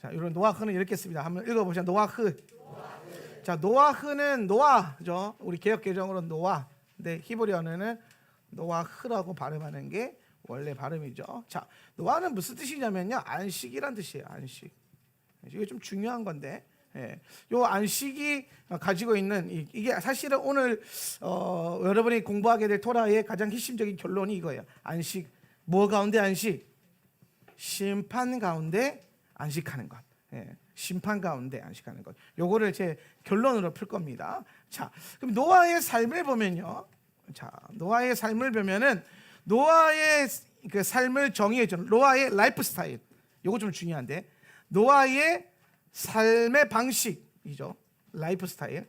자, 이런 노아흐는 이렇게 씁니다. 한번 읽어보시죠. 노아흐. 자, 노아흐는 노아죠. 우리 개역 개정으로 노아. 근데 히브리어는 노아흐라고 발음하는 게 원래 발음이죠. 자, 노아는 무슨 뜻이냐면요, 안식이란 뜻이에요. 안식. 이게 좀 중요한 건데, 요 안식이 가지고 있는 이게 사실은 오늘 여러분이 공부하게 될 토라의 가장 핵심적인 결론이 이거예요. 안식. 뭐 가운데 안식? 심판 가운데 안식하는 것. 심판 가운데 안식하는 것. 요거를 제 결론으로 풀 겁니다. 자, 그럼 노아의 삶을 보면요. 자, 노아의 삶을 보면은 노아의 그 삶을 정의해 주는 노아의 라이프 스타일. 요거 좀 중요한데. 노아의 삶의 방식이죠. 라이프 스타일.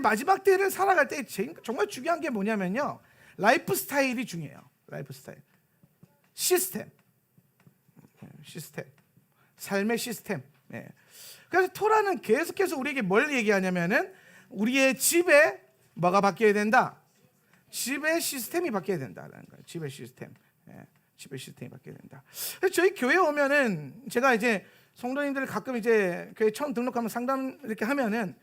마지막 때를 살아갈 때 정말 중요한 게 뭐냐면요. 라이프 스타일이 중요해요. 라이프 스타일. 시스템. 삶의 시스템. 그래서 토라는 계속해서 우리에게 뭘 얘기하냐면은 우리의 집에 뭐가 바뀌어야 된다? 집의 시스템이 바뀌어야 된다라는 거예요. 집의 시스템. 집의 시스템이 바뀌어야 된다. 그래서 저희 교회에 오면은 제가 이제 성도님들 가끔 이제 교회 처음 등록하면 상담 이렇게 하면은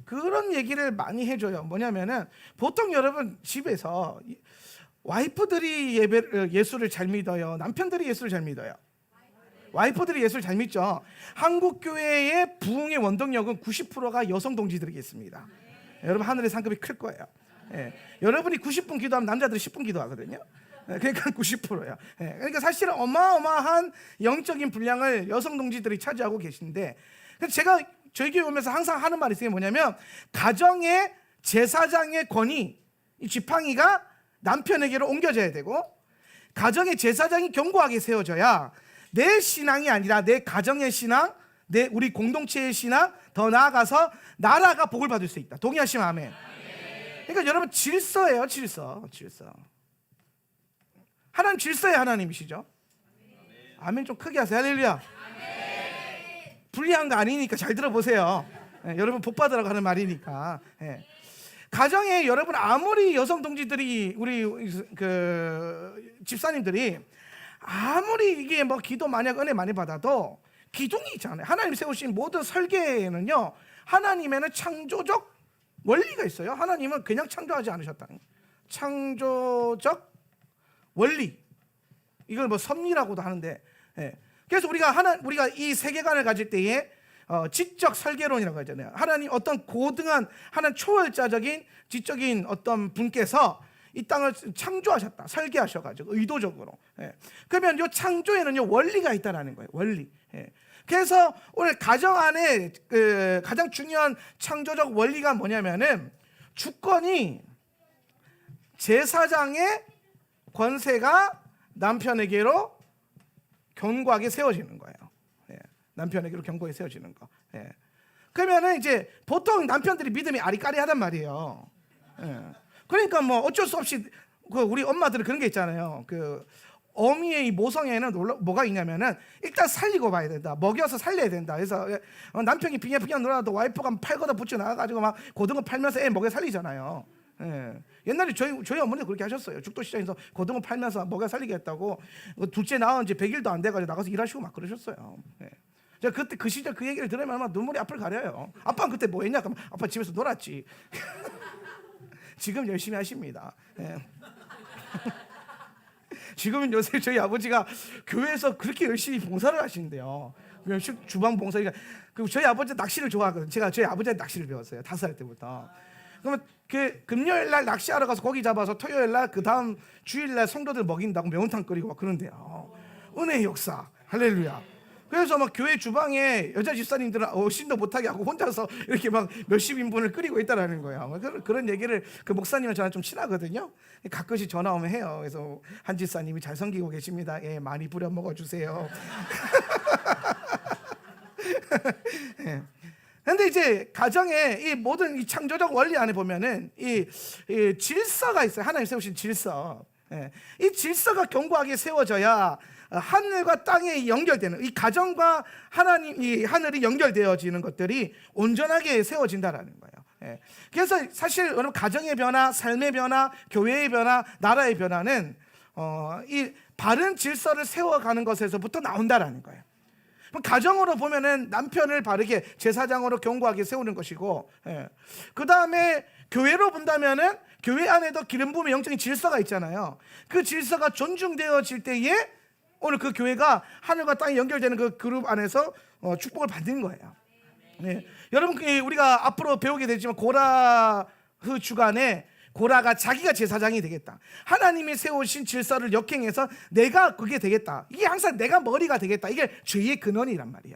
그런 얘기를 많이 해줘요. 뭐냐면은 보통 여러분 집에서 와이프들이 예수를 잘 믿어요? 남편들이 예수를 잘 믿어요? 와이프들이 예수를 잘 믿죠. 한국 교회의 부흥의 원동력은 90%가 여성 동지들이겠습니다. 여러분 하늘의 상급이 클 거예요. 여러분이 90분 기도하면 남자들이 10분 기도하거든요. 그러니까 90%야. 그러니까 사실은 어마어마한 영적인 분량을 여성 동지들이 차지하고 계신데, 제가 저희 교회 오면서 항상 하는 말이 있어요. 뭐냐면 가정의 제사장의 권위, 이 지팡이가 남편에게로 옮겨져야 되고, 가정의 제사장이 견고하게 세워져야 내 신앙이 아니라 내 가정의 신앙, 우리 공동체의 신앙, 더 나아가서 나라가 복을 받을 수 있다. 동의하시면 아멘. 그러니까 여러분 질서예요. 질서. 하나님 질서의 하나님이시죠. 아멘 좀 크게 하세요. 할렐루야. 불리한 거 아니니까 잘 들어보세요. 여러분 복 받으라고 하는 말이니까. 가정에 여러분 아무리 여성 동지들이 우리 그 집사님들이 아무리 이게 뭐 기도 만약 은혜 많이 받아도 기둥이 있잖아요. 하나님 세우신 모든 설계에는요, 하나님에는 창조적 원리가 있어요. 하나님은 그냥 창조하지 않으셨다. 창조적 원리, 이걸 뭐 섭리라고도 하는데, 그래서 우리가 이 세계관을 가질 때에 지적 설계론이라고 하잖아요. 하나님 어떤 고등한 하나님 초월자적인 지적인 어떤 분께서 이 땅을 창조하셨다, 설계하셔가지고 의도적으로. 그러면 이 창조에는요 원리가 있다라는 거예요. 원리. 그래서 오늘 가정 안에 가장 중요한 창조적 원리가 뭐냐면은 주권이 제사장의 권세가 남편에게로 견고하게 세워지는 거예요. 남편에게로 견고하게 세워지는 거. 그러면은 이제 보통 남편들이 믿음이 아리까리하단 말이에요. 그러니까 뭐 어쩔 수 없이 우리 엄마들은 그런 게 있잖아요. 그 어미의 이 모성애는 뭐가 있냐면은 일단 살리고 봐야 된다. 먹여서 살려야 된다. 그래서 남편이 빙의빙의 놀아도 와이프가 팔 걷어 붙여 나가가지고 막 고등어 팔면서 애 먹여 살리잖아요. 옛날에 저희 어머니도 그렇게 하셨어요. 죽도시장에서 고등어 팔면서 먹여 살리겠다고 둘째 낳은 지 100일도 안 돼가지고 나가서 일하시고 막 그러셨어요. 제가 그때 그 시절 그 얘기를 들으면 아마 눈물이 앞을 가려요. 아빠는 그때 뭐 했냐? 그럼 아빠 집에서 놀았지. 지금 열심히 하십니다. 지금은 요새 저희 아버지가 교회에서 그렇게 열심히 봉사를 하시는데요. 주방 봉사. 그리고 저희 아버지 낚시를 좋아하거든요. 제가 저희 아버지한테 낚시를 배웠어요. 5살 때부터. 그러면 그 금요일 날 낚시하러 가서 고기 잡아서 토요일 날 그 다음 주일 날 성도들 먹인다고 매운탕 끓이고 막 그런데요. 은혜의 역사. 할렐루야. 그래서 막 교회 주방에 여자 집사님들은 신도 못하게 하고 혼자서 이렇게 막 몇십 인분을 끓이고 있다라는 거예요. 그런 얘기를 그 목사님은 저랑 좀 친하거든요. 가끔씩 전화 오면 해요. 그래서 한 집사님이 잘 섬기고 계십니다. 많이 부려 먹어주세요. 근데 이제 가정에 이 모든 이 창조적 원리 안에 보면은 이 질서가 있어요. 하나님 세우신 질서. 이 질서가 견고하게 세워져야 하늘과 땅에 연결되는 이 가정과 하나님, 이 하늘이 연결되어지는 것들이 온전하게 세워진다라는 거예요. 그래서 사실 여러분 가정의 변화, 삶의 변화, 교회의 변화, 나라의 변화는 이 바른 질서를 세워가는 것에서부터 나온다라는 거예요. 가정으로 보면은 남편을 바르게 제사장으로 견고하게 세우는 것이고, 그 다음에 교회로 본다면은 교회 안에도 기름 부음의 영적인 질서가 있잖아요. 그 질서가 존중되어질 때에 오늘 그 교회가 하늘과 땅이 연결되는 그 그룹 안에서 축복을 받는 거예요. 네. 여러분, 우리가 앞으로 배우게 되지만 고라흐 주간에 고라가 자기가 제사장이 되겠다, 하나님이 세우신 질서를 역행해서 내가 그게 되겠다, 이게 항상 내가 머리가 되겠다, 이게 죄의 근원이란 말이에요.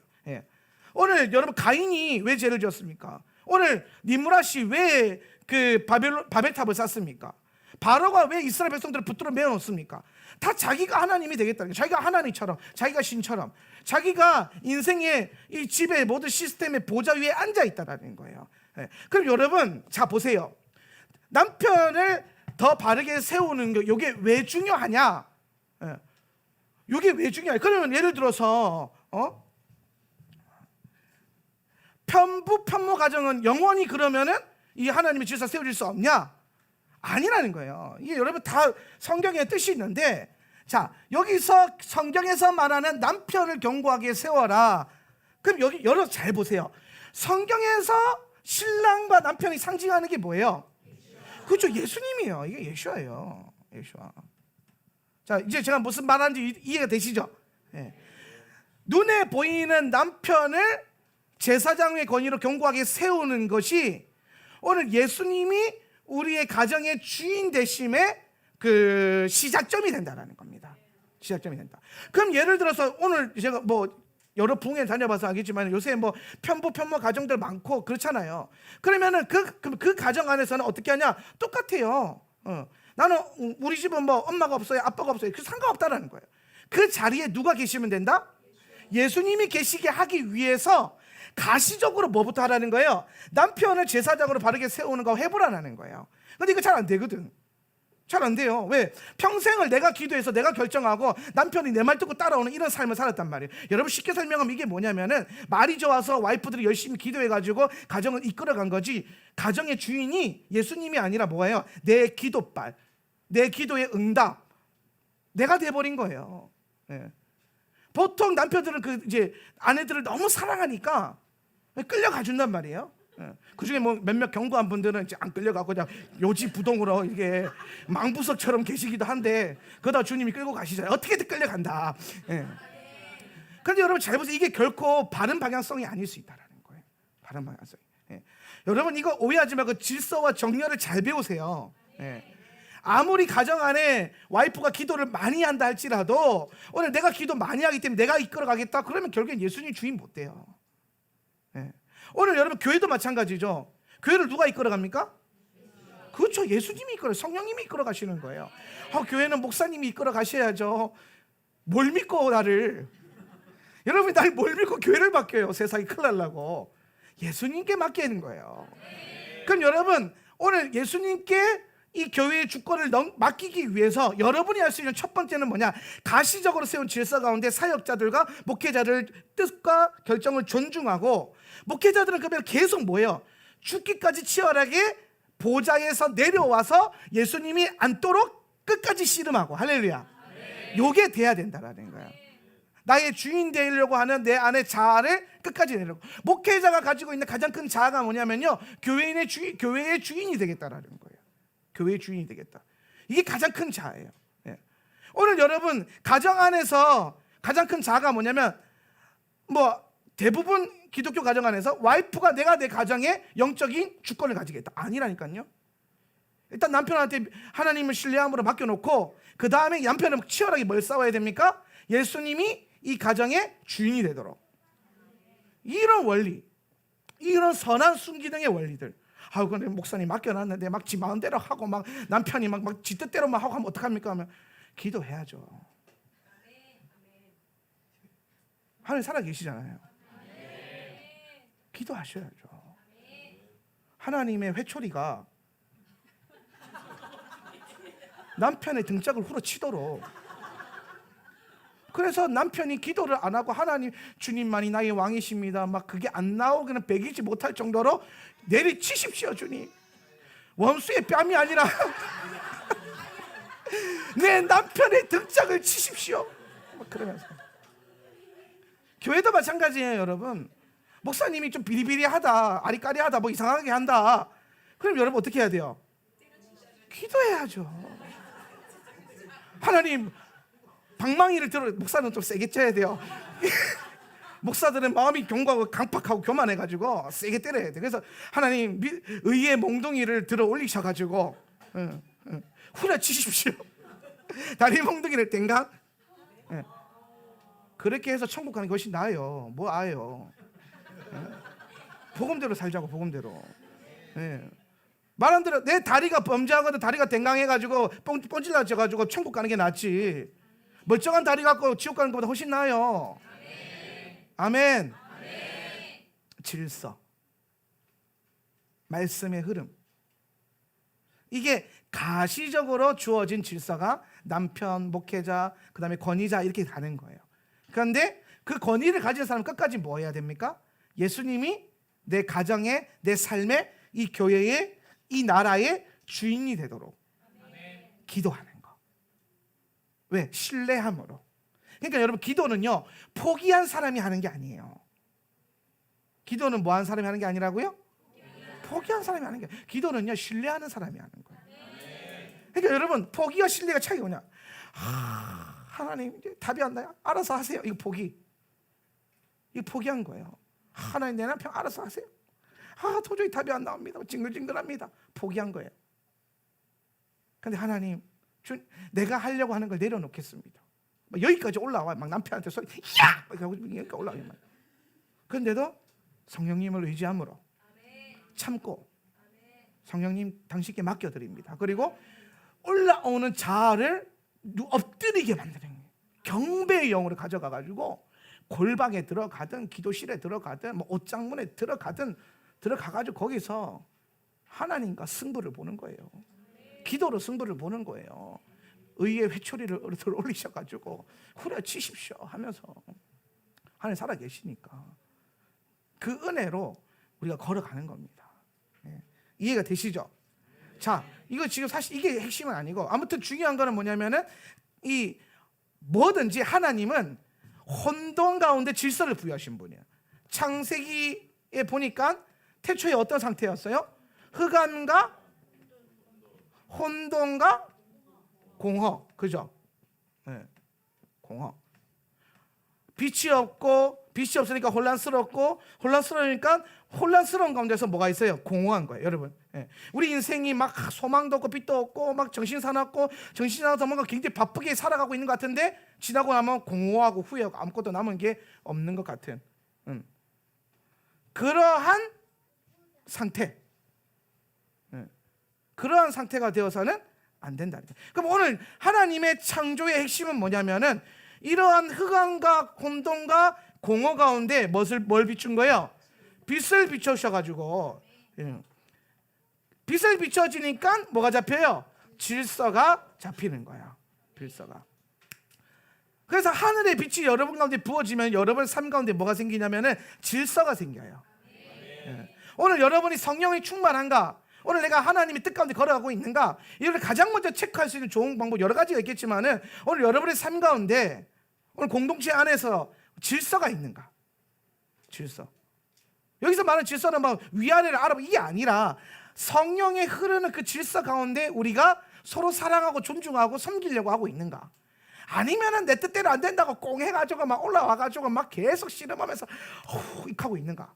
오늘 여러분, 가인이 왜 죄를 지었습니까? 오늘 니므라시 왜 그 바벨탑을 쌓습니까? 바로가 왜 이스라엘 백성들을 붙들어 메어놓습니까? 다 자기가 하나님이 되겠다는 거예요. 자기가 하나님처럼, 자기가 신처럼, 자기가 인생의 이 집의 모든 시스템의 보좌 위에 앉아 있다는 거예요. 그럼 여러분, 자 보세요. 남편을 더 바르게 세우는 거, 이게 왜 중요하냐? 이게 왜 중요해요? 그러면 예를 들어서 편모 가정은 영원히 그러면은 이 하나님의 질서 세워질 수 없냐? 아니라는 거예요. 이게 여러분 다 성경의 뜻이 있는데, 자 여기서 성경에서 말하는 남편을 견고하게 세워라. 그럼 여기 여러분 잘 보세요. 성경에서 신랑과 남편이 상징하는 게 뭐예요? 그렇죠, 예수님이에요. 이게 예수예요. 예수와. 자 이제 제가 무슨 말하는지 이해가 되시죠? 눈에 보이는 남편을 제사장의 권위로 견고하게 세우는 것이 오늘 예수님이 우리의 가정의 주인 되심의 그 시작점이 된다는 겁니다. 시작점이 된다. 그럼 예를 들어서 오늘 제가 뭐 여러 부흥회 다녀봐서 알겠지만 요새 뭐 편모 가정들 많고 그렇잖아요. 그러면은 그 가정 안에서는 어떻게 하냐? 똑같아요. 나는 우리 집은 뭐 엄마가 없어요, 아빠가 없어요, 그 상관없다라는 거예요. 그 자리에 누가 계시면 된다? 예수님이 계시게 하기 위해서 가시적으로 뭐부터 하라는 거예요? 남편을 제사장으로 바르게 세우는 거 해보라는 거예요. 근데 이거 잘 안 되거든. 잘 안 돼요. 왜? 평생을 내가 기도해서 내가 결정하고 남편이 내 말 듣고 따라오는 이런 삶을 살았단 말이에요. 여러분, 쉽게 설명하면 이게 뭐냐면은 말이 좋아서 와이프들이 열심히 기도해가지고 가정을 이끌어간 거지, 가정의 주인이 예수님이 아니라 뭐예요? 내 기도빨, 내 기도의 응답, 내가 돼버린 거예요. 보통 남편들은 이제 아내들을 너무 사랑하니까 끌려가 준단 말이에요. 그 중에 뭐 몇몇 견고한 분들은 이제 안 끌려가고 그냥 요지부동으로 이게 망부석처럼 계시기도 한데, 그러다 주님이 끌고 가시잖아요. 어떻게든 끌려간다. 그런데 여러분 잘 보세요. 이게 결코 바른 방향성이 아닐 수 있다는 거예요. 바른 방향성. 여러분 이거 오해하지 말고 질서와 정렬을 잘 배우세요. 아무리 가정 안에 와이프가 기도를 많이 한다 할지라도 오늘 내가 기도 많이 하기 때문에 내가 이끌어가겠다, 그러면 결국엔 예수님 주인 못 돼요. 오늘 여러분 교회도 마찬가지죠. 교회를 누가 이끌어갑니까? 그렇죠, 예수님이 성령님이 이끌어가시는 거예요. 교회는 목사님이 이끌어가셔야죠. 뭘 믿고 나를, 여러분이 날 뭘 믿고 교회를 맡겨요? 세상이 큰일 나려고. 예수님께 맡기는 거예요. 그럼 여러분 오늘 예수님께 이 교회의 주권을 맡기기 위해서 여러분이 할 수 있는 첫 번째는 뭐냐? 가시적으로 세운 질서 가운데 사역자들과 목회자들 뜻과 결정을 존중하고, 목회자들은 그러면 계속 뭐예요? 죽기까지 치열하게 보좌에서 내려와서 예수님이 앉도록 끝까지 씨름하고, 할렐루야, 요게 돼야 된다라는 거예요. 나의 주인 되려고 하는 내 안의 자아를 끝까지 내려고. 목회자가 가지고 있는 가장 큰 자아가 뭐냐면요, 교회의 주인이 되겠다라는 거예요. 교회의 주인이 되겠다. 이게 가장 큰 자아예요. 오늘 여러분 가정 안에서 가장 큰 자아가 뭐냐면, 뭐 대부분 기독교 가정 안에서 와이프가 내가 내 가정의 영적인 주권을 가지겠다, 아니라니까요. 일단 남편한테 하나님을 신뢰함으로 맡겨놓고 그 다음에 남편은 치열하게 뭘 싸워야 됩니까? 예수님이 이 가정의 주인이 되도록. 이런 원리, 이런 선한 순기능의 원리들. 근데 목사님 맡겨놨는데 막 지 마음대로 하고 막 남편이 막 지 뜻대로만 하고 하면 어떡합니까? 하면 기도해야죠. 하나님 살아계시잖아요. 기도하셔야죠. 하나님의 회초리가 남편의 등짝을 후려치도록. 그래서 남편이 기도를 안 하고 하나님 주님만이 나의 왕이십니다 막 그게 안 나오기는 배기지 못할 정도로 내리치십시오. 주님, 원수의 뺨이 아니라 내 남편의 등짝을 치십시오. 막 그러면서 교회도 마찬가지예요, 여러분. 목사님이 좀 비리비리하다, 아리까리하다, 뭐 이상하게 한다. 그럼 여러분 어떻게 해야 돼요? 기도해야죠. 하나님, 방망이를 들어. 목사는 좀 세게 쳐야 돼요. 목사들은 마음이 견고하고 강팍하고 교만해가지고 세게 때려야 돼. 그래서 하나님, 의의 몽둥이를 들어 올리셔가지고 후려치십시오. 다리 몽둥이를 댕강. 그렇게 해서 천국 가는 것이 나아요. 뭐 아요. 복음대로 살자고, 복음대로. 말 안 들어. 내 다리가 범죄하거든 다리가 댕강해가지고 뽕질러져가지고 천국 가는 게 낫지. 멀쩡한 다리 갖고 지옥 가는 것보다 훨씬 나아요. 아멘. 질서, 말씀의 흐름, 이게 가시적으로 주어진 질서가 남편, 목회자, 그 다음에 권위자 이렇게 가는 거예요. 그런데 그 권위를 가진 사람은 끝까지 뭐 해야 됩니까? 예수님이 내 가정의, 내 삶의, 이 교회의, 이 나라의 주인이 되도록 기도하는 거. 왜? 신뢰함으로. 그러니까 여러분, 기도는요, 포기한 사람이 하는 게 아니에요. 기도는 뭐 한 사람이 하는 게 아니라고요? 포기한 사람이 하는 게. 기도는요, 신뢰하는 사람이 하는 거예요. 그러니까 여러분, 포기와 신뢰가 차이가 뭐냐? 하나님, 이제 답이 안 나요. 알아서 하세요. 이거 포기. 이거 포기한 거예요. 하나님, 내 남편 알아서 하세요. 도저히 답이 안 나옵니다. 징글징글합니다. 포기한 거예요. 근데 하나님, 내가 하려고 하는 걸 내려놓겠습니다. 여기까지 올라와. 막 남편한테 소리, 야! 여기까지 올라와요. 그런데도 성령님을 의지함으로 참고 성령님 당신께 맡겨드립니다. 그리고 올라오는 자아를 엎드리게 만드는 거예요. 경배의 영으로 가져가가지고 골방에 들어가든 기도실에 들어가든 뭐 옷장문에 들어가가지고 거기서 하나님과 승부를 보는 거예요. 기도로 승부를 보는 거예요. 의의 회초리를 들어 올리셔가지고 후려치십시오 하면서 하나님 살아계시니까 그 은혜로 우리가 걸어가는 겁니다. 이해가 되시죠? 자, 이거 지금 사실 이게 핵심은 아니고, 아무튼 중요한 거는 뭐냐면은 이 뭐든지 하나님은 혼돈 가운데 질서를 부여하신 분이에요. 창세기에 보니까 태초에 어떤 상태였어요? 흑암과 혼돈과 공허, 그죠? 공허. 빛이 없고, 빛이 없으니까 혼란스럽고, 혼란스러우니까 혼란스러운 가운데서 뭐가 있어요? 공허한 거예요, 여러분. 우리 인생이 막 소망도 없고 빛도 없고 막 정신사납고 정신사나서 뭔가 굉장히 바쁘게 살아가고 있는 것 같은데 지나고 나면 공허하고 후회하고 아무것도 남은 게 없는 것 같은 그러한 상태. 그러한 상태가 되어서는 안 된다. 그럼 오늘 하나님의 창조의 핵심은 뭐냐면은 이러한 흑암과 혼돈과 공허 가운데 뭘 비춘 거예요? 빛을 비춰주셔가지고 빛을 비춰주니까 뭐가 잡혀요? 질서가 잡히는 거야. 질서가. 그래서 하늘의 빛이 여러분 가운데 부어지면 여러분 삶 가운데 뭐가 생기냐면은 질서가 생겨요. 오늘 여러분이 성령이 충만한가? 오늘 내가 하나님의 뜻 가운데 걸어가고 있는가? 이걸 가장 먼저 체크할 수 있는 좋은 방법 여러 가지가 있겠지만은 오늘 여러분의 삶 가운데 오늘 공동체 안에서 질서가 있는가? 질서. 여기서 말하는 질서는 막 위아래를 알아보고 이게 아니라 성령의 흐르는 그 질서 가운데 우리가 서로 사랑하고 존중하고 섬기려고 하고 있는가? 아니면은 내 뜻대로 안 된다고 꽁 해가지고 막 올라와가지고 막 계속 씨름하면서 하고 있는가?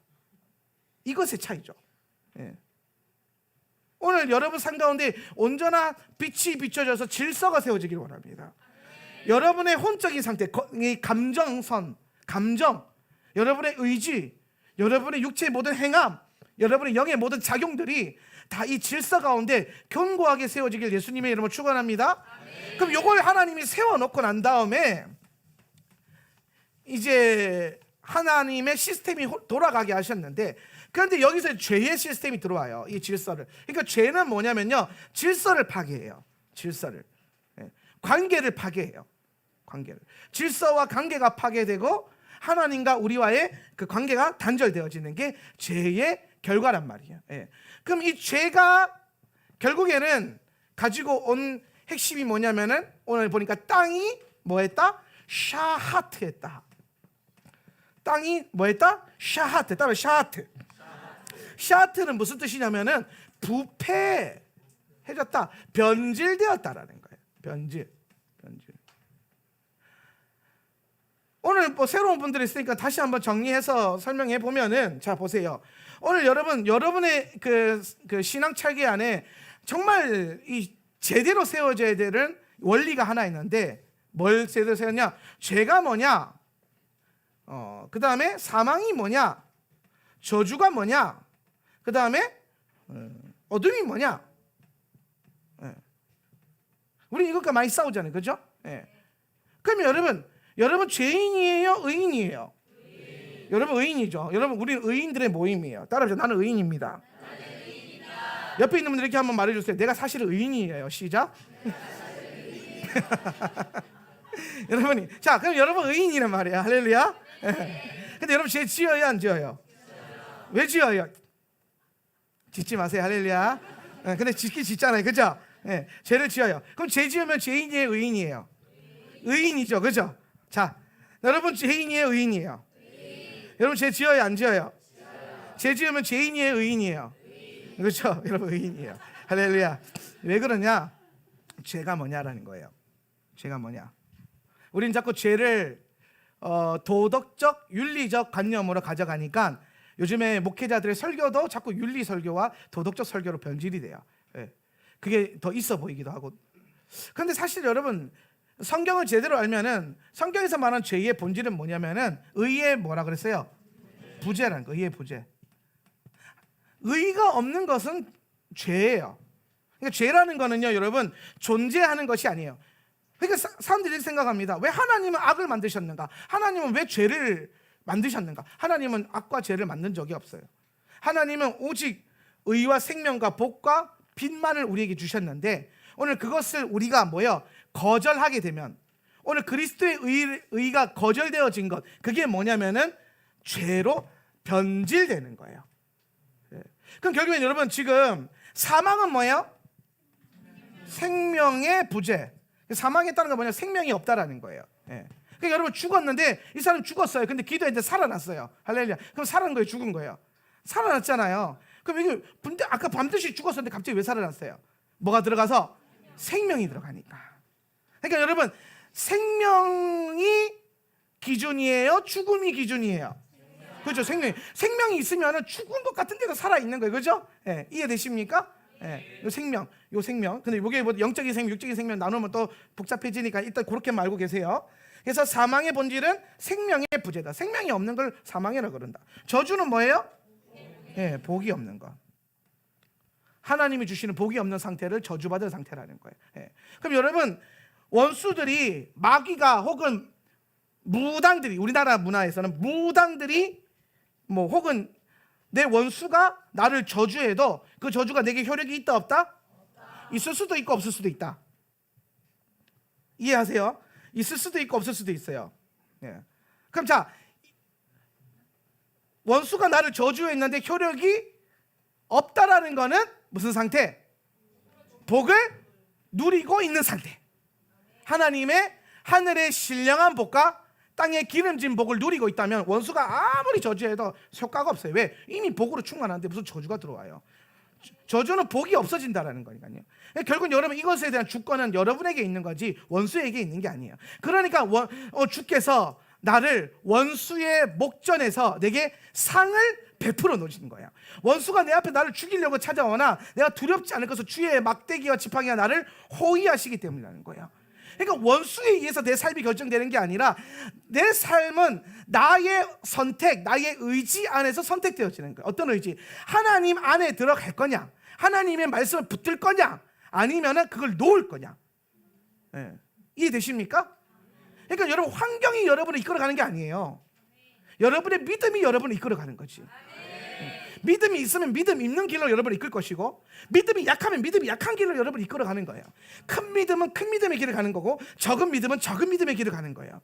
이것의 차이죠. 오늘 여러분 삶 가운데 온전한 빛이 비춰져서 질서가 세워지길 원합니다. 여러분의 혼적인 상태, 감정선, 감정, 여러분의 의지, 여러분의 육체의 모든 행함, 여러분의 영의 모든 작용들이 다 이 질서 가운데 견고하게 세워지길 예수님의 이름으로 축원합니다. 그럼 이걸 하나님이 세워놓고 난 다음에 이제 하나님의 시스템이 돌아가게 하셨는데, 그런데 여기서 죄의 시스템이 들어와요. 이 질서를. 그러니까 죄는 뭐냐면요, 질서를 파괴해요. 질서를. 관계를 파괴해요. 관계를. 질서와 관계가 파괴되고 하나님과 우리와의 그 관계가 단절되어지는 게 죄의 결과란 말이에요. 그럼 이 죄가 결국에는 가지고 온 핵심이 뭐냐면은 오늘 보니까 땅이 뭐 했다? 샤하트했다. 땅이 뭐했다? 샤하트. 따라 샤하트. 샤하트는 무슨 뜻이냐면은 부패해졌다, 변질되었다라는 거예요. 변질. 오늘 뭐 새로운 분들이 있으니까 다시 한번 정리해서 설명해 보면은, 자 보세요. 오늘 여러분의 그 신앙 철기 안에 정말 이 제대로 세워져야 되는 원리가 하나 있는데, 뭘 제대로 세웠냐? 죄가 뭐냐? 그 다음에 사망이 뭐냐? 저주가 뭐냐? 그 다음에 어둠이 뭐냐? 우리 이것과 많이 싸우잖아요, 그죠? 그러면 여러분 죄인이에요? 의인이에요? 여러분 의인이죠. 여러분 우리는 의인들의 모임이에요. 따라하죠. 나는 의인입니다. 옆에 있는 분들 이렇게 한번 말해주세요. 내가 사실 의인이에요. 시작. 여러분이, 자 그럼 여러분 의인이란 말이에요. 할렐루야. 근데 여러분 죄 지어요, 안 지어요? 왜 지어요? 짓지 마세요. 할렐루야. 근데 짓긴 짓잖아요, 그죠? 죄를 지어요. 그럼 죄 지으면 죄인이에요, 의인이에요? 의인이죠, 그죠? 자, 여러분 죄인이에요, 의인이에요? 여러분 죄 지어요, 안 지어요? 죄 지으면 죄인이에요, 의인이에요? 그렇죠? 여러분 의인이에요. 할렐루야. 왜 그러냐? 죄가 뭐냐라는 거예요. 죄가 뭐냐? 우린 자꾸 죄를 도덕적, 윤리적 관념으로 가져가니까 요즘에 목회자들의 설교도 자꾸 윤리 설교와 도덕적 설교로 변질이 돼요. 그게 더 있어 보이기도 하고. 그런데 사실 여러분 성경을 제대로 알면은, 성경에서 말하는 죄의 본질은 뭐냐면은 의의 뭐라 그랬어요? 부재라는 거. 의의 부재. 의가 없는 것은 죄예요. 그러니까 죄라는 거는요, 여러분 존재하는 것이 아니에요. 그러니까 사람들이 이렇게 생각합니다. 왜 하나님은 악을 만드셨는가? 하나님은 왜 죄를 만드셨는가? 하나님은 악과 죄를 만든 적이 없어요. 하나님은 오직 의와 생명과 복과 빛만을 우리에게 주셨는데, 오늘 그것을 우리가 뭐예요? 거절하게 되면, 오늘 그리스도의 의가 거절되어진 것, 그게 뭐냐면은 죄로 변질되는 거예요. 그럼 결국엔 여러분 지금 사망은 뭐예요? 생명의 부재. 사망했다는 건 뭐냐? 생명이 없다라는 거예요. 그러니까 여러분 죽었는데, 이 사람 죽었어요. 근데 기도했는데 살아났어요. 할렐루야. 그럼 살아난 거예요, 죽은 거예요? 살아났잖아요. 그럼 이게 근데 아까 밤듯이 죽었었는데 갑자기 왜 살아났어요? 뭐가 들어가서? 생명이 들어가니까. 그러니까 여러분 생명이 기준이에요? 죽음이 기준이에요? 그렇죠. 생명이 있으면 죽은 것 같은 데가 살아있는 거예요, 그렇죠? 이해되십니까? 요 생명. 근데 이게 뭐 영적인 생명, 육적인 생명 나누면 또 복잡해지니까 일단 그렇게 말고 계세요. 그래서 사망의 본질은 생명의 부재다. 생명이 없는 걸 사망이라고 그런다. 저주는 뭐예요? 복이 없는 거. 하나님이 주시는 복이 없는 상태를 저주받은 상태라는 거예요. 그럼 여러분 원수들이, 마귀가 혹은 무당들이, 우리나라 문화에서는 무당들이 뭐 혹은 내 원수가 나를 저주해도 그 저주가 내게 효력이 있다 없다? 있을 수도 있고 없을 수도 있다. 이해하세요? 있을 수도 있고 없을 수도 있어요. 그럼 자, 원수가 나를 저주했는데 효력이 없다라는 거는 무슨 상태? 복을 누리고 있는 상태. 하나님의 하늘의 신령한 복과 땅에 기름진 복을 누리고 있다면 원수가 아무리 저주해도 효과가 없어요. 왜? 이미 복으로 충만한데 무슨 저주가 들어와요? 저주는 복이 없어진다라는 거니까요. 결국 여러분 이것에 대한 주권은 여러분에게 있는 거지 원수에게 있는 게 아니에요. 그러니까 주께서 나를 원수의 목전에서 내게 상을 베풀어 놓으시는 거예요. 원수가 내 앞에 나를 죽이려고 찾아오나 내가 두렵지 않을 것을 주의 막대기와 지팡이가 나를 호위하시기 때문이라는 거예요. 그러니까 원수에 의해서 내 삶이 결정되는 게 아니라 내 삶은 나의 선택, 나의 의지 안에서 선택되어지는 거예요. 어떤 의지? 하나님 안에 들어갈 거냐, 하나님의 말씀을 붙들 거냐, 아니면 그걸 놓을 거냐. 이해되십니까? 그러니까 여러분 환경이 여러분을 이끌어가는 게 아니에요. 여러분의 믿음이 여러분을 이끌어가는 거지. 믿음이 있으면 믿음 있는 길로 여러분을 이끌 것이고, 믿음이 약하면 믿음이 약한 길로 여러분을 이끌어가는 거예요. 큰 믿음은 큰 믿음의 길을 가는 거고, 적은 믿음은 적은 믿음의 길을 가는 거예요.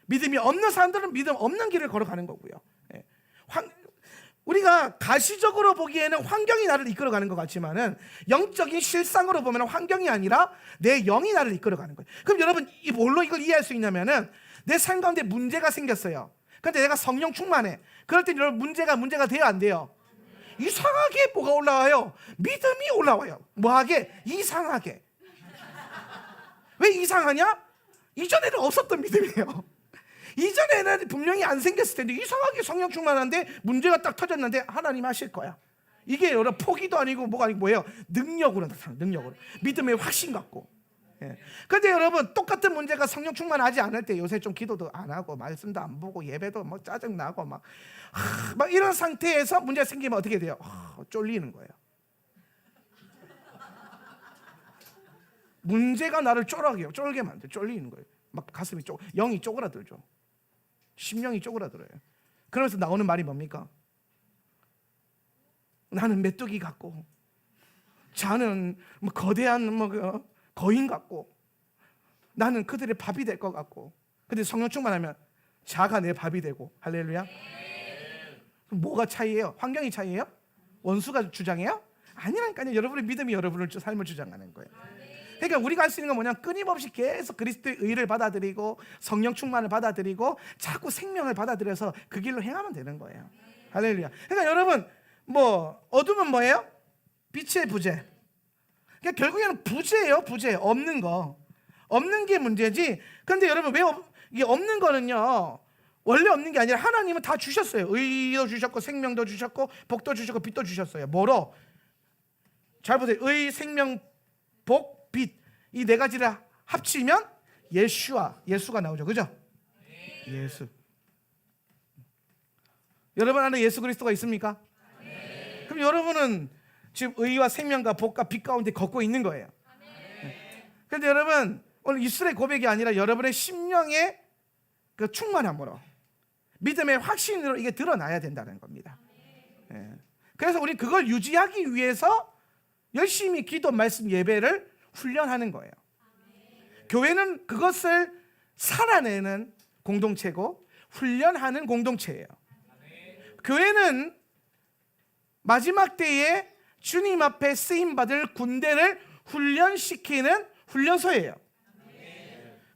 믿음이 없는 사람들은 믿음 없는 길을 걸어가는 거고요. 우리가 가시적으로 보기에는 환경이 나를 이끌어가는 것 같지만은 영적인 실상으로 보면 환경이 아니라 내 영이 나를 이끌어가는 거예요. 그럼 여러분 뭘로 이걸 이해할 수 있냐면은 내 삶 가운데 문제가 생겼어요. 근데 내가 성령 충만해. 그럴 때 여러분 문제가 돼요, 안 돼요? 이상하게 뭐가 올라와요? 믿음이 올라와요. 뭐하게? 이상하게. 왜 이상하냐? 이전에는 없었던 믿음이에요. 이전에는 분명히 안 생겼을 텐데 이상하게 성령 충만한데 문제가 딱 터졌는데 하나님 하실 거야. 이게 여러 포기도 아니고 뭐가 아니고 뭐예요? 능력으로 나타나는, 능력으로. 믿음의 확신 갖고. 예. 근데 여러분 똑같은 문제가 성령 충만하지 않을 때 요새 좀 기도도 안 하고 말씀도 안 보고 예배도 뭐 짜증 나고 막 이런 상태에서 문제가 생기면 어떻게 돼요? 쫄리는 거예요. 문제가 나를 쫄게 만들, 쫄리는 거예요. 막 가슴이 영이 쪼그라들죠. 심령이 쪼그라들어요. 그러면서 나오는 말이 뭡니까? 나는 메뚜기 같고, 자는 뭐 거대한 뭐 거인 같고, 나는 그들의 밥이 될 것 같고. 근데 성령 충만하면 자가 내 밥이 되고. 할렐루야. 뭐가 차이예요? 환경이 차이예요? 원수가 주장해요? 아니라니까요. 여러분의 믿음이 여러분의 삶을 주장하는 거예요. 그러니까 우리가 할 수 있는 건 뭐냐? 끊임없이 계속 그리스도의 의를 받아들이고 성령 충만을 받아들이고 자꾸 생명을 받아들여서 그 길로 행하면 되는 거예요. 할렐루야. 그러니까 여러분 뭐 어둠은 뭐예요? 빛의 부재. 그러니까 결국에는 부재예요. 부재. 없는 거. 없는 게 문제지. 그런데 여러분 왜 이게 없는 거는요, 원래 없는 게 아니라 하나님은 다 주셨어요. 의도 주셨고 생명도 주셨고 복도 주셨고 빛도 주셨어요. 뭐로? 잘 보세요. 의, 생명, 복, 빛. 이 네 가지를 합치면 예수가 나오죠. 그죠? 예수. 여러분 안에 예수 그리스도가 있습니까? 그럼 여러분은 지금 의와 생명과 복과 빛 가운데 걷고 있는 거예요. 그런데 여러분 오늘 입술의 고백이 아니라 여러분의 심령의 그 충만함으로, 믿음의 확신으로 이게 드러나야 된다는 겁니다. 그래서 우리 그걸 유지하기 위해서 열심히 기도, 말씀, 예배를 훈련하는 거예요. 교회는 그것을 살아내는 공동체고 훈련하는 공동체예요. 교회는 마지막 때에 주님 앞에 쓰임받을 군대를 훈련시키는 훈련소예요.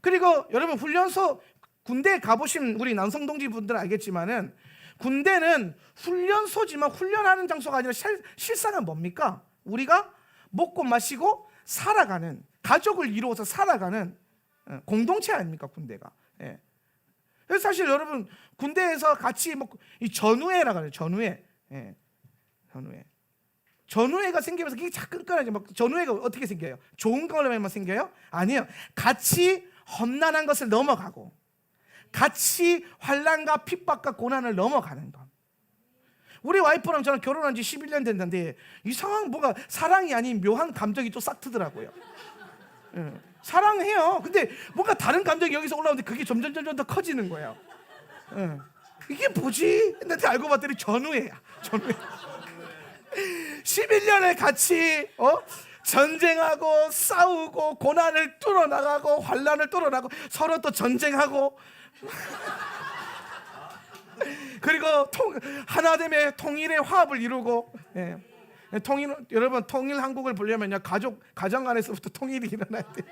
그리고 여러분 훈련소, 군대에 가보신 우리 남성 동지분들은 알겠지만은 군대는 훈련소지만 훈련하는 장소가 아니라 실상은 뭡니까? 우리가 먹고 마시고 살아가는, 가족을 이루어서 살아가는 공동체 아닙니까? 군대가. 그래서 사실 여러분 군대에서 같이 이 전우회라고 해요. 전우회. 전우회가 생기면서 이게 자 끈끈하죠. 막 전우회가 어떻게 생겨요? 좋은 걸로만 생겨요? 아니에요. 같이 험난한 것을 넘어가고 같이 환난과 핍박과 고난을 넘어가는 것. 우리 와이프랑 저는 결혼한 지 11년 됐는데 이상한 뭐가 사랑이 아닌 묘한 감정이 또 싹 트더라고요. 사랑해요. 근데 뭔가 다른 감정이 여기서 올라오는데 그게 점점 더 커지는 거예요. 이게 뭐지? 근데 알고 봤더니 전우회야. 전우회. 11년을 같이 전쟁하고 싸우고 고난을 뚫어나가고 환난을 뚫어나가고 서로 또 전쟁하고 그리고 하나됨의 통일의 화합을 이루고. 여러분 통일 한국을 보려면요 가정 안에서부터 통일이 일어나야 돼요.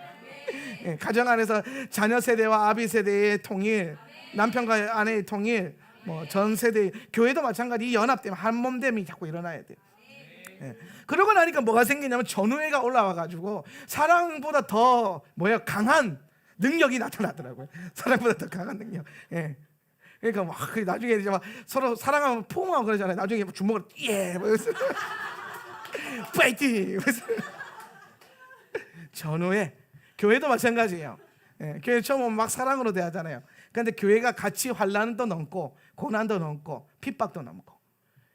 가정 안에서 자녀 세대와 아비 세대의 통일, 남편과 아내의 통일, 뭐 전 세대, 교회도 마찬가지. 이 연합됨, 한몸됨이 자꾸 일어나야 돼요. 그러고 나니까 뭐가 생기냐면 전우회가 올라와가지고 사랑보다 더 강한 능력이 나타나더라고요. 사랑보다 더 강한 능력. 그러니까 막 나중에 이제 막 서로 사랑하면 포옹하고 그러잖아요. 나중에 주먹으로 파이팅! 전후에 교회도 마찬가지예요. 교회 처음 오면 막 사랑으로 대하잖아요. 그런데 교회가 같이 환난도 넘고 고난도 넘고 핍박도 넘고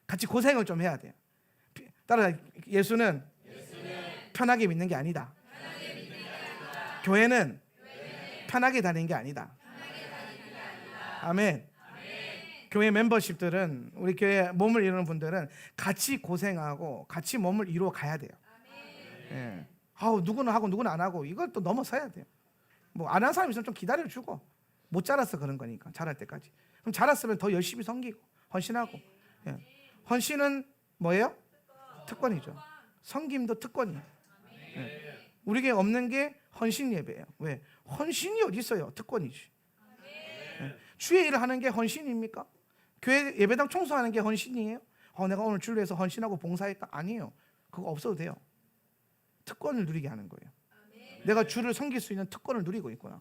같이 고생을 좀 해야 돼요. 따라 예수는 편하게 믿는 게 아니다. 교회는 편하게 다니는 게 아니다. 아멘. 교회 멤버십들은, 우리 교회 몸을 이루는 분들은 같이 고생하고 같이 몸을 이루어 가야 돼요. 누구는 하고 누구는 안 하고 이걸 또 넘어서야 돼요. 뭐 안 한 사람 있으면 좀 기다려주고, 못 자라서 그런 거니까 자랄 때까지. 그럼 자랐으면 더 열심히 섬기고 헌신하고. 헌신은 뭐예요? 특권이죠. 섬김도 특권이에요. 우리에게 없는 게 헌신 예배예요. 왜? 헌신이 어디 있어요? 특권이지. 주의 일을 하는 게 헌신입니까? 교회 예배당 청소하는 게 헌신이에요? 내가 오늘 주를 위해서 헌신하고 봉사했다? 아니에요. 그거 없어도 돼요. 특권을 누리게 하는 거예요. 내가 주를 섬길 수 있는 특권을 누리고 있구나.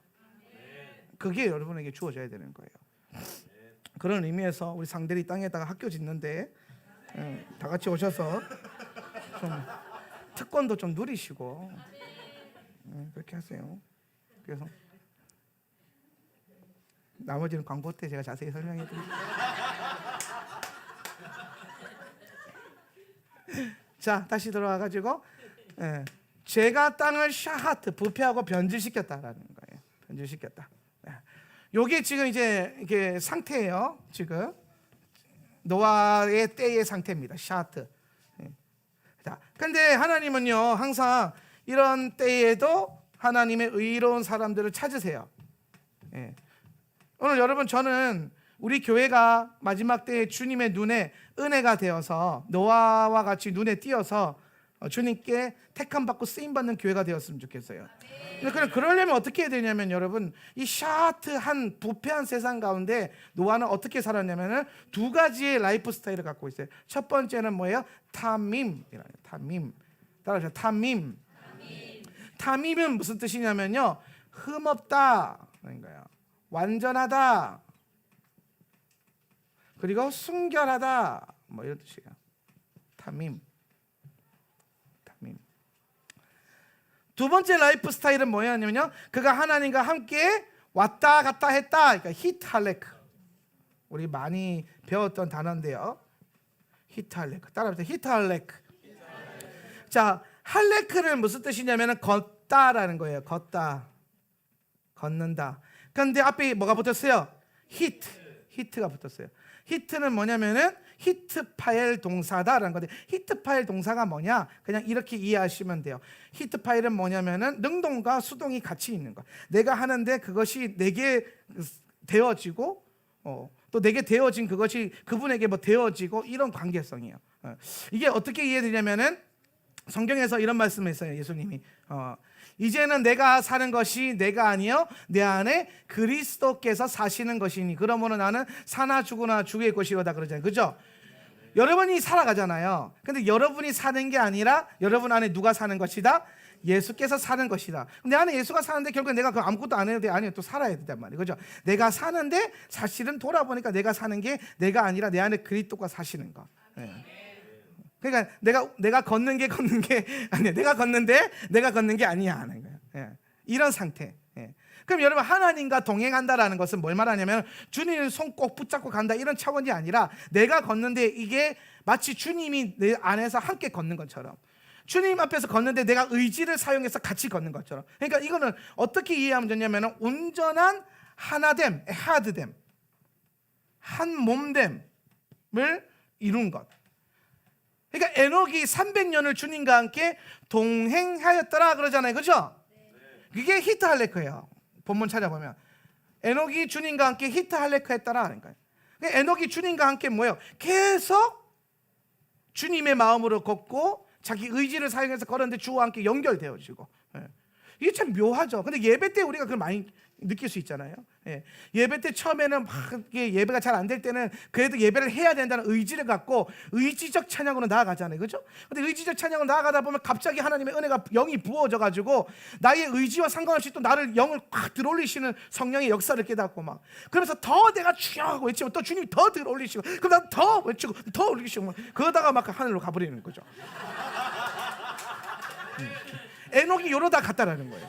그게 여러분에게 주어져야 되는 거예요. 그런 의미에서 우리 상대리 땅에다가 학교 짓는데 다 같이 오셔서 좀 특권도 좀 누리시고 그렇게 하세요. 그래서 나머지는 광고 때 제가 자세히 설명해 드릴게요. 자, 다시 돌아와가지고 제가 땅을 샤하트 부패하고 변질시켰다라는 거예요. 변질시켰다. 요게 지금 이제 이게 상태예요. 지금 노아의 때의 상태입니다. 샤하트. 자, 근데 하나님은요 항상 이런 때에도 하나님의 의로운 사람들을 찾으세요. 오늘 여러분, 저는 우리 교회가 마지막 때에 주님의 눈에 은혜가 되어서 노아와 같이 눈에 띄어서 주님께 택함 받고 쓰임 받는 교회가 되었으면 좋겠어요. 근데 그러려면 어떻게 해야 되냐면, 여러분, 이 샤트한 부패한 세상 가운데 노아는 어떻게 살았냐면은 두 가지의 라이프 스타일을 갖고 있어요. 첫 번째는 뭐예요? 타밈이라요. 타밈. 따라하세요. 타밈. 타밈은 무슨 뜻이냐면요, 흠없다 그런 거예요. 완전하다, 그리고 순결하다, 뭐 이런 뜻이에요. 타밈. 두 번째 라이프 스타일은 뭐냐면요, 그가 하나님과 함께 왔다 갔다 했다. 그러니까 히탈레크. 우리 많이 배웠던 단어인데요. 히탈레크. 따라합시다. 히탈레크. 자, 할레크는 무슨 뜻이냐면 걷다라는 거예요. 걷다, 걷는다. 그런데 앞에 뭐가 붙었어요? 히트가 붙었어요. 히트는 뭐냐면은 히트파엘 동사다라는 건데, 히트파엘 동사가 뭐냐? 그냥 이렇게 이해하시면 돼요. 히트파엘은 뭐냐면은 능동과 수동이 같이 있는 거. 내가 하는데 그것이 내게 되어지고, 또 내게 되어진 그것이 그분에게 뭐 되어지고, 이런 관계성이에요. 이게 어떻게 이해되냐면은 성경에서 이런 말씀을 했어요. 예수님이 이제는 내가 사는 것이 내가 아니요 내 안에 그리스도께서 사시는 것이니 그러므로 나는 사나 죽으나 주의 것이로다 그러잖아요. 그죠? 여러분이 살아가잖아요. 근데 여러분이 사는 게 아니라 여러분 안에 누가 사는 것이다? 예수께서 사는 것이다. 내 안에 예수가 사는데 결국 내가 그 아무것도 안 해도 돼? 아니요, 또 살아야 된단 말이에요. 그죠? 내가 사는데 사실은 돌아보니까 내가 사는 게 내가 아니라 내 안에 그리스도가 사시는 거. 그러니까 내가 걷는 게 아니야. 내가 걷는데 내가 걷는 게 아니야 하는 거예요. 이런 상태. 그럼 여러분, 하나님과 동행한다라는 것은 뭘 말하냐면 주님의 손 꼭 붙잡고 간다, 이런 차원이 아니라 내가 걷는데 이게 마치 주님이 내 안에서 함께 걷는 것처럼, 주님 앞에서 걷는데 내가 의지를 사용해서 같이 걷는 것처럼. 그러니까 이거는 어떻게 이해하면 되냐면 온전한 하나됨, 하드됨, 한 몸됨을 이룬 것. 그러니까 에녹이 300년을 주님과 함께 동행하였더라 그러잖아요. 그죠? 그게 히트할레크예요. 본문 찾아보면 에녹이 주님과 함께 히트할레크 했더라. 그러니까 에녹이 주님과 함께 뭐예요? 계속 주님의 마음으로 걷고 자기 의지를 사용해서 걸었는데 주와 함께 연결되어지고. 이게 참 묘하죠. 근데 예배 때 우리가 그걸 많이 느낄 수 있잖아요. 예배 때 처음에는 막 예배가 잘 안 될 때는 그래도 예배를 해야 된다는 의지를 갖고 의지적 찬양으로 나아가잖아요. 그죠? 근데 의지적 찬양으로 나아가다 보면 갑자기 하나님의 은혜가 영이 부어져 가지고 나의 의지와 상관없이 또 나를 영을 확 들어올리시는 성령의 역사를 깨닫고 막, 그러면서 더 내가 주여 하고 외치면 또 주님이 더 들어올리시고, 그럼 난 더 외치고 더 올리시고 막, 그러다가 막 하늘로 가버리는 거죠. 에녹이 이러다 갔다라는 거예요.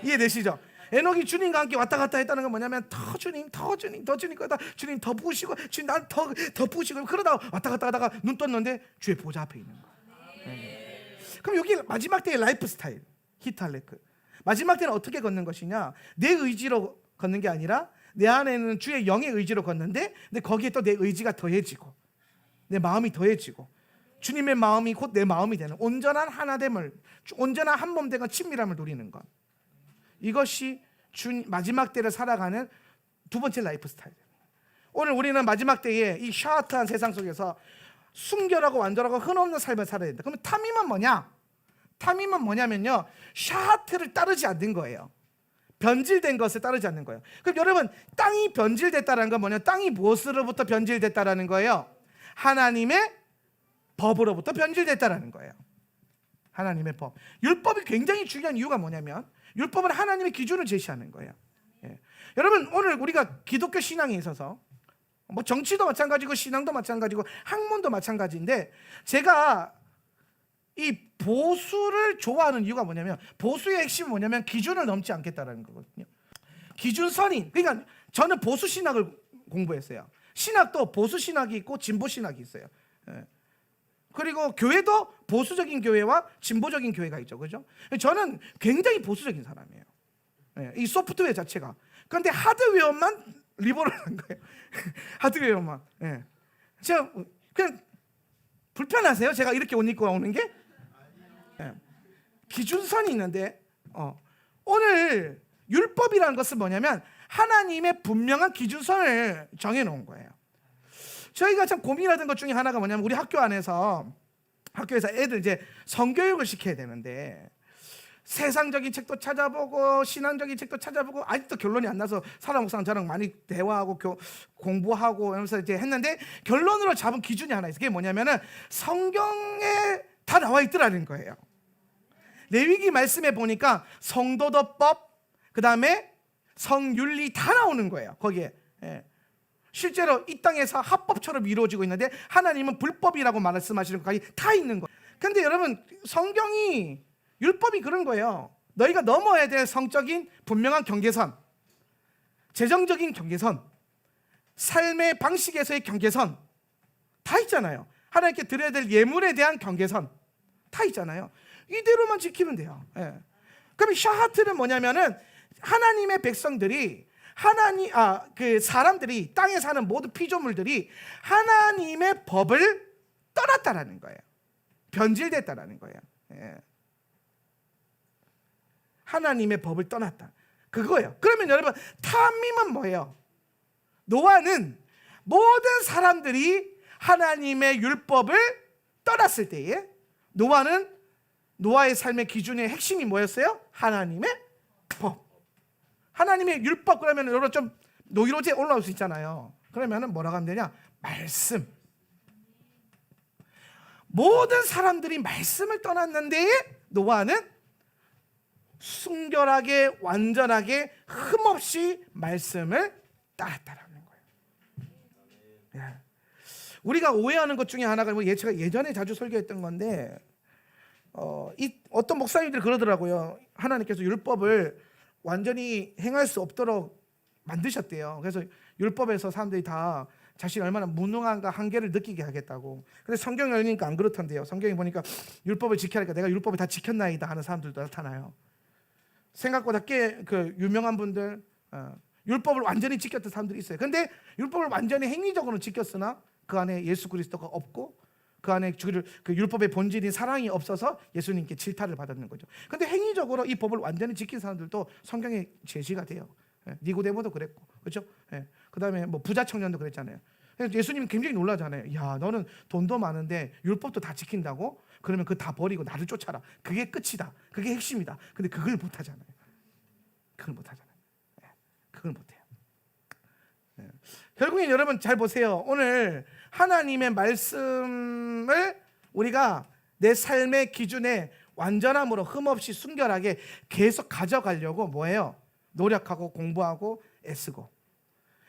이해되시죠? 에녹이 주님과 함께 왔다 갔다 했다는 건 뭐냐면 더 주님 거다, 주님 더 부으시고, 주님 난 더 부으시고, 그러다 왔다 갔다 하다가 눈 떴는데 주의 보좌 앞에 있는 거예요. 그럼 여기 마지막 때의 라이프 스타일, 히탈레크. 마지막 때는 어떻게 걷는 것이냐? 내 의지로 걷는 게 아니라 내 안에는 주의 영의 의지로 걷는데, 근데 거기에 또 내 의지가 더해지고 내 마음이 더해지고 주님의 마음이 곧 내 마음이 되는 온전한 하나됨을, 온전한 한 몸 되고 친밀함을 누리는 것. 이것이 마지막 때를 살아가는 두 번째 라이프 스타일. 오늘 우리는 마지막 때에 이 샤트한 세상 속에서 순결하고 완전하고 흔없는 삶을 살아야 된다. 그러면 타밈은 뭐냐? 타밈은 뭐냐면요, 샤트를 따르지 않는 거예요. 변질된 것을 따르지 않는 거예요. 그럼 여러분, 땅이 변질됐다는 건 뭐냐? 땅이 무엇으로부터 변질됐다라는 거예요? 하나님의 법으로부터 변질됐다라는 거예요. 하나님의 법. 율법이 굉장히 중요한 이유가 뭐냐면 율법은 하나님의 기준을 제시하는 거예요. 예. 여러분, 오늘 우리가 기독교 신앙에 있어서 뭐 정치도 마찬가지고 신앙도 마찬가지고 학문도 마찬가지인데, 제가 이 보수를 좋아하는 이유가 뭐냐면, 보수의 핵심은 뭐냐면 기준을 넘지 않겠다라는 거거든요. 기준선인. 그러니까 저는 보수 신학을 공부했어요. 신학도 보수 신학이 있고 진보 신학이 있어요. 예. 그리고 교회도 보수적인 교회와 진보적인 교회가 있죠, 그죠? 저는 굉장히 보수적인 사람이에요. 예. 이 소프트웨어 자체가. 그런데 하드웨어만 리버럴한 거예요. 하드웨어만. 예. 제가 그냥 불편하세요? 제가 이렇게 옷 입고 오는 게? 예. 기준선이 있는데 오늘 율법이라는 것은 뭐냐면 하나님의 분명한 기준선을 정해놓은 거예요. 저희가 참 고민하던 것 중에 하나가 뭐냐면, 우리 학교에서 애들 이제 성교육을 시켜야 되는데 세상적인 책도 찾아보고 신앙적인 책도 찾아보고 아직도 결론이 안 나서 사람 목사랑 저랑 많이 대화하고 공부하고 이러면서 이제 했는데, 결론으로 잡은 기준이 하나 있어요. 그게 뭐냐면은 성경에 다 나와 있더라는 거예요. 레위기 말씀에 보니까 성도덕법, 그 다음에 성윤리 다 나오는 거예요, 거기에. 예. 실제로 이 땅에서 합법처럼 이루어지고 있는데 하나님은 불법이라고 말씀하시는 것까지 다 있는 거예요. 근데 여러분, 성경이, 율법이 그런 거예요. 너희가 넘어야 될 성적인 분명한 경계선, 재정적인 경계선, 삶의 방식에서의 경계선 다 있잖아요. 하나님께 드려야 될 예물에 대한 경계선 다 있잖아요. 이대로만 지키면 돼요. 예. 그럼 샤하트는 뭐냐면은 하나님의 백성들이 그 사람들이, 땅에 사는 모든 피조물들이 하나님의 법을 떠났다라는 거예요. 변질됐다라는 거예요. 예. 하나님의 법을 떠났다, 그거예요. 그러면 여러분, 탐임은 뭐예요? 노아는 모든 사람들이 하나님의 율법을 떠났을 때에 노아의 삶의 기준의 핵심이 뭐였어요? 하나님의 법. 하나님의 율법. 그러면 여러분 좀 노이로제 올라올 수 있잖아요. 그러면 뭐라고 하면 되냐? 말씀. 모든 사람들이 말씀을 떠났는데 노아는 순결하게, 완전하게, 흠없이 말씀을 따랐다라는 거예요. 예. 우리가 오해하는 것 중에 하나가 제가 예전에 자주 설교했던 건데, 어떤 목사님들이 그러더라고요. 하나님께서 율법을 완전히 행할 수 없도록 만드셨대요. 그래서 율법에서 사람들이 다 자신이 얼마나 무능한가 한계를 느끼게 하겠다고. 근데 성경을 읽으니까 안 그렇던데요. 성경에 보니까 율법을 지켜야 하니까 내가 율법을 다 지켰나이다 하는 사람들도 나타나요. 생각보다 꽤 유명한 분들, 율법을 완전히 지켰던 사람들이 있어요. 근데 율법을 완전히 행위적으로 지켰으나 그 안에 예수 그리스도가 없고 그 안에 그 율법의 본질인 사랑이 없어서 예수님께 질타를 받았는 거죠. 근데 행위적으로 이 법을 완전히 지킨 사람들도 성경에 제시가 돼요. 니고데모도 그랬고, 그렇죠? 그다음에 뭐 부자 청년도 그랬잖아요. 예수님 굉장히 놀라잖아요. 야, 너는 돈도 많은데 율법도 다 지킨다고? 그러면 그거 다 버리고 나를 쫓아라. 그게 끝이다. 그게 핵심이다. 근데 그걸 못 하잖아요. 그걸 못 하잖아요. 그걸 못 해요. 결국엔 여러분 잘 보세요. 오늘 하나님의 말씀을 우리가 내 삶의 기준에 완전함으로 흠없이 순결하게 계속 가져가려고 뭐예요? 노력하고 공부하고 애쓰고.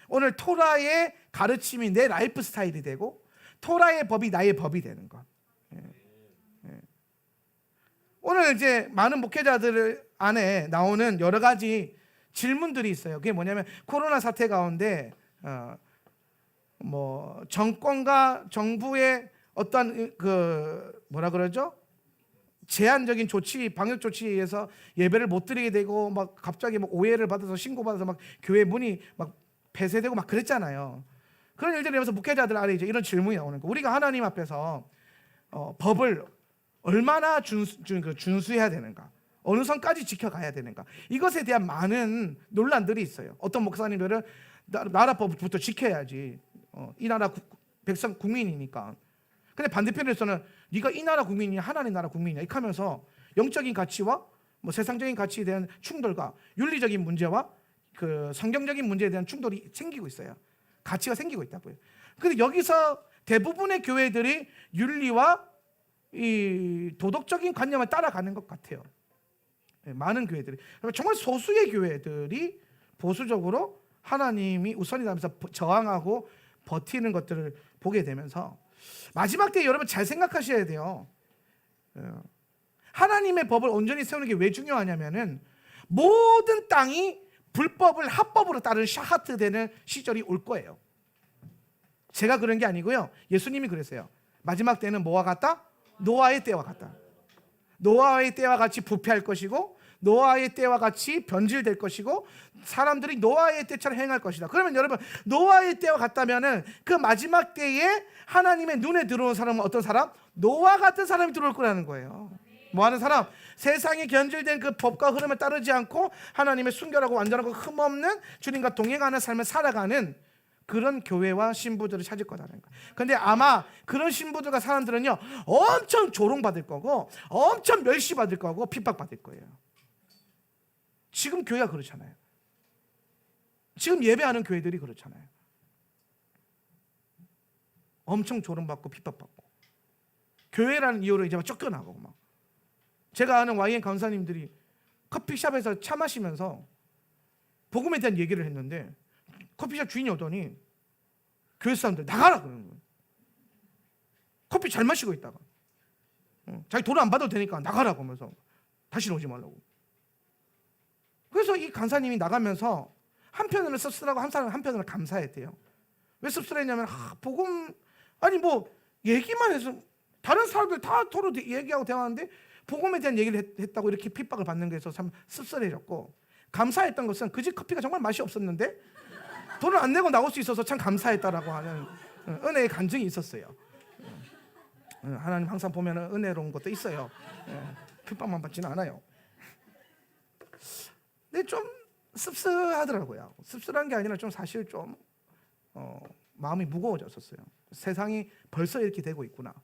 오늘 토라의 가르침이 내 라이프 스타일이 되고 토라의 법이 나의 법이 되는 것. 오늘 이제 많은 목회자들 안에 나오는 여러 가지 질문들이 있어요. 그게 뭐냐면, 코로나 사태 가운데 뭐 정권과 정부의 어떤 뭐라 그러죠? 제한적인 조치, 방역 조치에 의해서 예배를 못 드리게 되고 막 갑자기 막 오해를 받아서 신고받아서 막 교회 문이 막 폐쇄되고 막 그랬잖아요. 그런 일들이 일어나서 목회자들 안에 이제 이런 질문이 나오는 거예요. 우리가 하나님 앞에서 법을 얼마나 준수해야 되는가, 어느 선까지 지켜가야 되는가, 이것에 대한 많은 논란들이 있어요. 어떤 목사님들은 나라 법부터 지켜야지, 이 나라 백성 국민이니까. 근데 반대편에서는 네가 이 나라 국민이냐 하나님 나라 국민이냐 이렇게 하면서 영적인 가치와 뭐 세상적인 가치에 대한 충돌과 윤리적인 문제와 그 성경적인 문제에 대한 충돌이 생기고 있어요. 가치가 생기고 있다고요. 근데 여기서 대부분의 교회들이 윤리와 이 도덕적인 관념을 따라가는 것 같아요. 많은 교회들이. 정말 소수의 교회들이 보수적으로 하나님이 우선이라면서 저항하고 버티는 것들을 보게 되면서 마지막 때 여러분 잘 생각하셔야 돼요. 하나님의 법을 온전히 세우는 게 왜 중요하냐면은 모든 땅이 불법을 합법으로 따르는 샤하트 되는 시절이 올 거예요. 제가 그런 게 아니고요. 예수님이 그랬어요. 마지막 때는 뭐와 같다? 노아의 때와 같다. 노아의 때와 같이 부패할 것이고 노아의 때와 같이 변질될 것이고 사람들이 노아의 때처럼 행할 것이다. 그러면 여러분 노아의 때와 같다면은 그 마지막 때에 하나님의 눈에 들어온 사람은 어떤 사람? 노아 같은 사람이 들어올 거라는 거예요. 뭐 하는 사람? 세상에 견질된 그 법과 흐름을 따르지 않고 하나님의 순결하고 완전하고 흠없는 주님과 동행하는 삶을 살아가는 그런 교회와 신부들을 찾을 거라는 거예요. 근데 아마 그런 신부들과 사람들은요 엄청 조롱받을 거고 엄청 멸시받을 거고 핍박받을 거예요. 지금 교회가 그렇잖아요. 지금 예배하는 교회들이 그렇잖아요. 엄청 조롱받고 핍박받고 교회라는 이유로 이제 막 쫓겨나고 막. 제가 아는 YN 강사님들이 커피숍에서 차 마시면서 복음에 대한 얘기를 했는데 커피숍 주인이 오더니 교회 사람들 나가라 그러는 거예요. 커피 잘 마시고 있다가 자기 돈 안 받아도 되니까 나가라고 하면서 다시는 오지 말라고. 그래서 이 강사님이 나가면서 한편으로는 씁쓸하고 한편으로는 감사했대요. 왜 씁쓸했냐면 복음 아니 뭐 얘기만 해서 다른 사람들 다 서로 얘기하고 대화하는데 복음에 대한 얘기를 했다고 이렇게 핍박을 받는 거에서 참 씁쓸해졌고, 감사했던 것은 그 집 커피가 정말 맛이 없었는데 돈을 안 내고 나올 수 있어서 참 감사했다라고 하는 은혜의 간증이 있었어요. 하나님 항상 보면 은혜로운 것도 있어요. 핍박만 받지는 않아요. 근데 좀 씁쓸하더라고요. 씁쓸한 게 아니라 좀 사실 좀 마음이 무거워졌었어요. 세상이 벌써 이렇게 되고 있구나.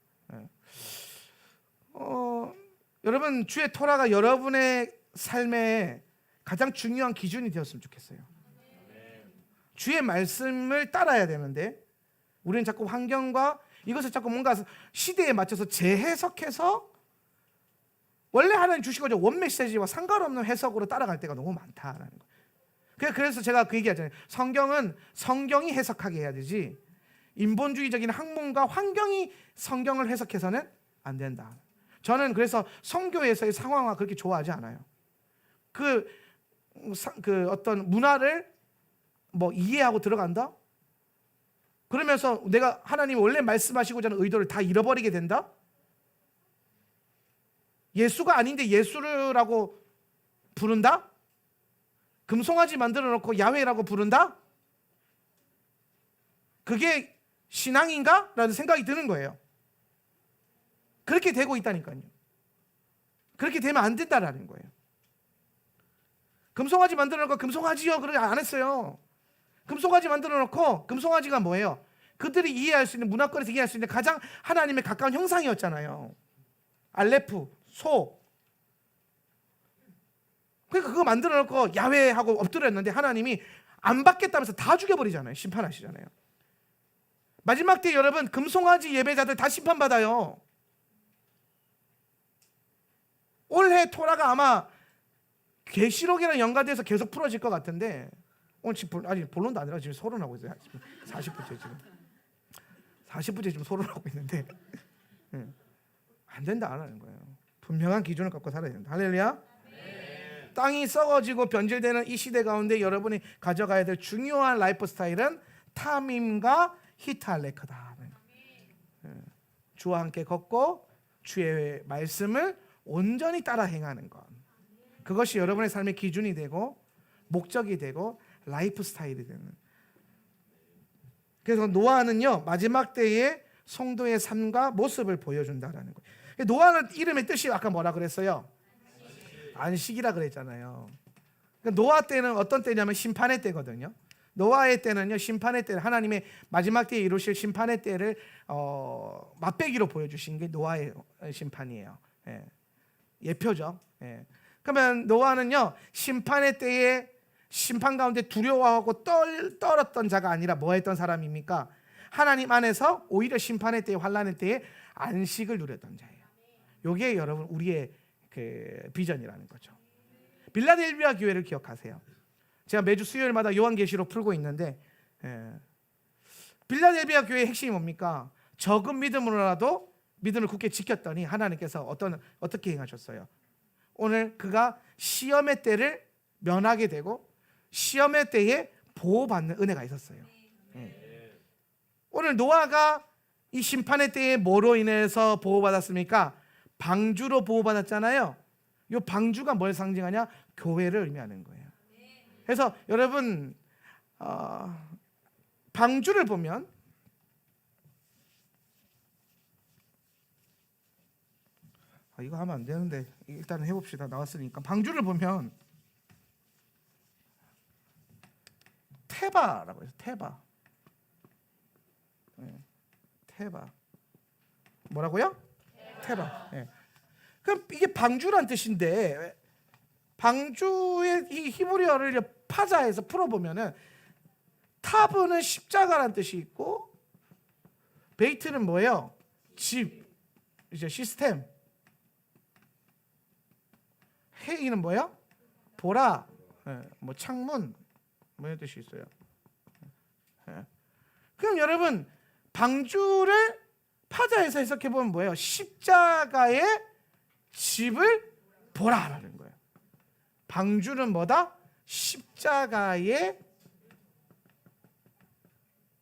여러분 주의 토라가 여러분의 삶에 가장 중요한 기준이 되었으면 좋겠어요. 주의 말씀을 따라야 되는데 우리는 자꾸 환경과 이것을 자꾸 뭔가 시대에 맞춰서 재해석해서 원래 하나님 주시고자 원 메시지와 상관없는 해석으로 따라갈 때가 너무 많다라는 거예요. 그래서 제가 그 얘기하잖아요. 성경은 성경이 해석하게 해야 되지 인본주의적인 학문과 환경이 성경을 해석해서는 안 된다. 저는 그래서 선교에서의 상황화 그렇게 좋아하지 않아요. 그 어떤 문화를 뭐 이해하고 들어간다? 그러면서 내가 하나님이 원래 말씀하시고자 하는 의도를 다 잃어버리게 된다? 예수가 아닌데 예수라고 부른다? 금송아지 만들어 놓고 야훼라고 부른다? 그게 신앙인가? 라는 생각이 드는 거예요. 그렇게 되고 있다니까요. 그렇게 되면 안 된다라는 거예요. 금송아지 만들어 놓고 금송아지요 그렇게 안 했어요. 금송아지 만들어 놓고 금송아지가 뭐예요? 그들이 이해할 수 있는 문화권에서 이해할 수 있는 가장 하나님의 가까운 형상이었잖아요. 알레프, 소. 그러니까 그거 만들어 놓고 야훼하고 엎드렸는데 하나님이 안 받겠다면서 다 죽여버리잖아요. 심판하시잖아요. 마지막 때 여러분 금송아지 예배자들 다 심판받아요. 올해 토라가 아마 계시록이랑 연관돼서 계속 풀어질 것 같은데 오늘 지금 아직 본론도 아니라 지금 소론하고 있어요. 40분째 지금 40분째 지금 소론하고 있는데 안 된다 안 하는 거예요. 분명한 기준을 갖고 살아야 된다. 할렐루야. 네. 땅이 썩어지고 변질되는 이 시대 가운데 여러분이 가져가야 될 중요한 라이프 스타일은 탐임과 히탈레크다. 주와 함께 걷고 주의 말씀을 온전히 따라 행하는 것. 그것이 여러분의 삶의 기준이 되고 목적이 되고 라이프 스타일이 되는. 그래서 노아는요 마지막 때의 성도의 삶과 모습을 보여준다라는 거예요. 노아는 이름의 뜻이 아까 뭐라 그랬어요? 안식이라 그랬잖아요. 그러니까 노아 때는 어떤 때냐면 심판의 때거든요. 노아의 때는요 심판의 때, 하나님의 마지막 때에 이루실 심판의 때를 맛배기로 보여주신 게 노아의 심판이에요. 예표죠. 그러면 노아는요, 심판의 때에 심판 가운데 두려워하고 떨었던 자가 아니라 뭐 했던 사람입니까? 하나님 안에서 오히려 심판의 때에, 환난의 때에 안식을 누렸던 자예요. 이게 여러분 우리의 그 비전이라는 거죠. 빌라델비아 교회를 기억하세요. 제가 매주 수요일마다 요한계시록 풀고 있는데, 빌라델비아 교회의 핵심이 뭡니까? 적은 믿음으로라도 믿음을 굳게 지켰더니 하나님께서 어떻게 행하셨어요? 오늘 그가 시험의 때를 면하게 되고 시험의 때에 보호받는 은혜가 있었어요. 오늘 노아가 이 심판의 때에 뭐로 인해서 보호받았습니까? 방주로 보호받았잖아요. 이 방주가 뭘 상징하냐? 교회를 의미하는 거예요. 그래서 여러분, 방주를 보면 이거 하면 안 되는데 일단 해봅시다. 나왔으니까. 방주를 보면 테바라고 해서 테바. 테바. 뭐라고요? 테바. 그럼 이게 방주란 뜻인데, 방주의 이 히브리어를 파자에서 풀어보면은 타브는 십자가란 뜻이 있고, 베이트는 뭐예요? 집, 이제 시스템. 헤이는 뭐야? 보라, 뭐 창문, 뭐 이런 뜻이 있어요. 그럼 여러분, 방주를 파자에서 해석해 보면 뭐예요? 십자가의 집을 보라라는 거예요. 방주는 뭐다? 십자가의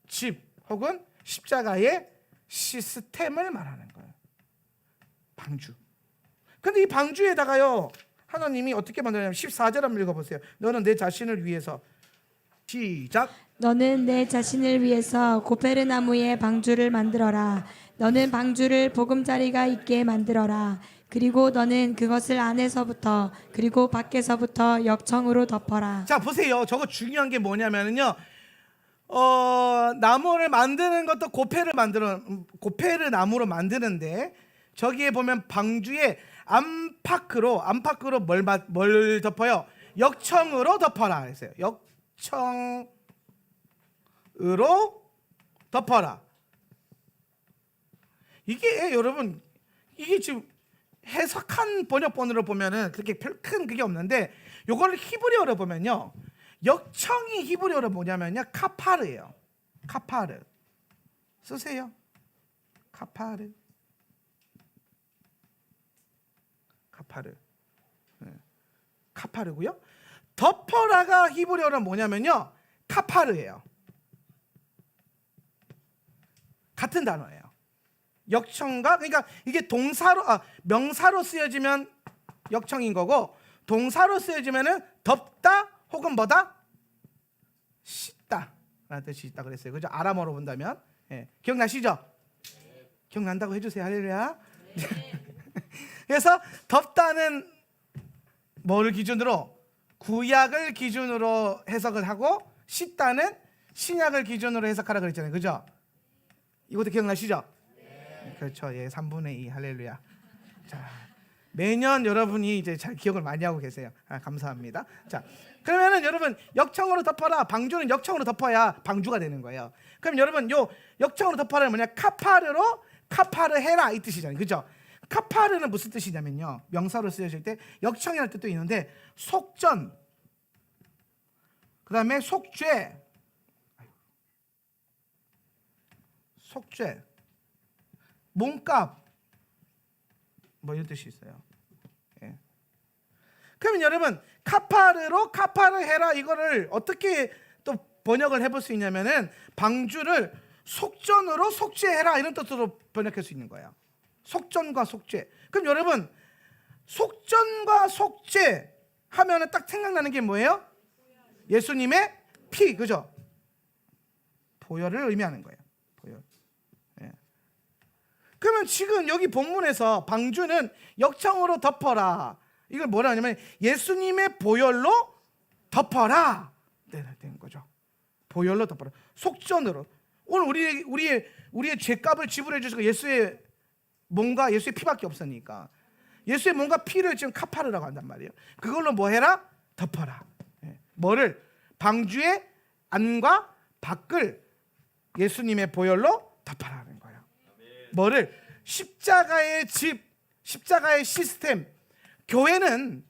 집 혹은 십자가의 시스템을 말하는 거예요. 방주. 근데 이 방주에다가요, 하나님이 어떻게 만드냐면 14절 한번 읽어보세요. 너는 내 자신을 위해서, 시작. 너는 내 자신을 위해서 고페르나무의 방주를 만들어라. 너는 방주를 보금자리가 있게 만들어라. 그리고 너는 그것을 안에서부터 그리고 밖에서부터 역청으로 덮어라. 자, 보세요. 저거 중요한 게 뭐냐면요, 나무를 만드는 것도 고페르 나무로 만드는데, 저기에 보면 방주에 안팎으로 뭘 덮어요? 역청으로 덮어라 했어요. 역청으로 덮어라. 이게 여러분, 이게 지금 해석한 번역본으로 보면은 그렇게 별 큰 그게 없는데, 요거를 히브리어로 보면요, 역청이 히브리어로 뭐냐면요, 카파르예요. 카파르. 쓰세요. 카파르. 카파르고요. 덮어라가 히브리어로 뭐냐면요, 카파르예요. 같은 단어예요. 역청과, 그러니까 이게 명사로 쓰여지면 역청인 거고, 동사로 쓰여지면은 덮다 혹은 뭐다? 씻다 라는 뜻이 있다 그랬어요. 그죠? 아람어로 본다면. 기억나시죠? 기억난다고 해주세요. 할렐루야. 그래서 덮다는 뭘 기준으로? 구약을 기준으로 해석을 하고, 씻다는 신약을 기준으로 해석하라 그랬잖아요. 그죠? 이것도 기억나시죠? 그렇죠. 3분의 2. 할렐루야. 자, 매년 여러분이 이제 잘 기억을 많이 하고 계세요. 감사합니다. 자, 그러면은 여러분, 역청으로 덮어라. 방주는 역청으로 덮어야 방주가 되는 거예요. 그럼 여러분, 요 역청으로 덮어라는 뭐냐? 카파르로 카파르 해라 이 뜻이잖아요. 그죠? 카파르는 무슨 뜻이냐면요, 명사로 쓰여질 때 역청이라는 뜻도 있는데, 속전, 그 다음에 속죄, 몸값, 뭐 이런 뜻이 있어요. 그러면 여러분, 카파르로 카파르 해라, 이거를 어떻게 또 번역을 해볼 수 있냐면은, 방주를 속전으로 속죄해라 이런 뜻으로 번역할 수 있는 거예요. 속전과 속죄. 그럼 여러분, 속전과 속죄 하면은 딱 생각나는 게 뭐예요? 예수님의 피, 그죠? 보혈을 의미하는 거예요. 보혈. 그러면 지금 여기 본문에서 방주는 역청으로 덮어라, 이걸 뭐라 하냐면 예수님의 보혈로 덮어라 된 거죠. 보혈로 덮어라. 속전으로. 오늘 우리의 죄값을 지불해 주시고, 예수의 몸과 예수의 피밖에 없으니까 예수의 몸과 피를 지금 카파르라고 한단 말이에요. 그걸로 뭐 해라? 덮어라. 뭐를? 방주의 안과 밖을 예수님의 보혈로 덮어라는 거예요. 뭐를? 십자가의 집, 십자가의 시스템. 교회는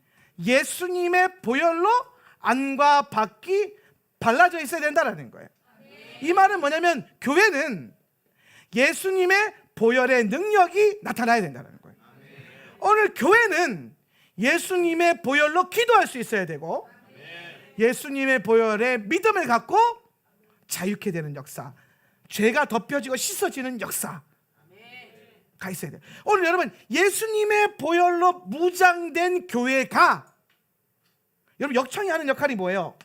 예수님의 보혈로 안과 밖이 발라져 있어야 된다는 거예요. 이 말은 뭐냐면 교회는 예수님의 보혈의 능력이 나타나야 된다는 거예요. 오늘 교회는 예수님의 보혈로 기도할 수 있어야 되고, 예수님의 보혈의 믿음을 갖고 자유케 되는 역사, 죄가 덮여지고 씻어지는 역사가 있어야 돼요. 오늘 여러분, 예수님의 보혈로 무장된 교회가, 여러분 역청이 하는 역할이 뭐예요?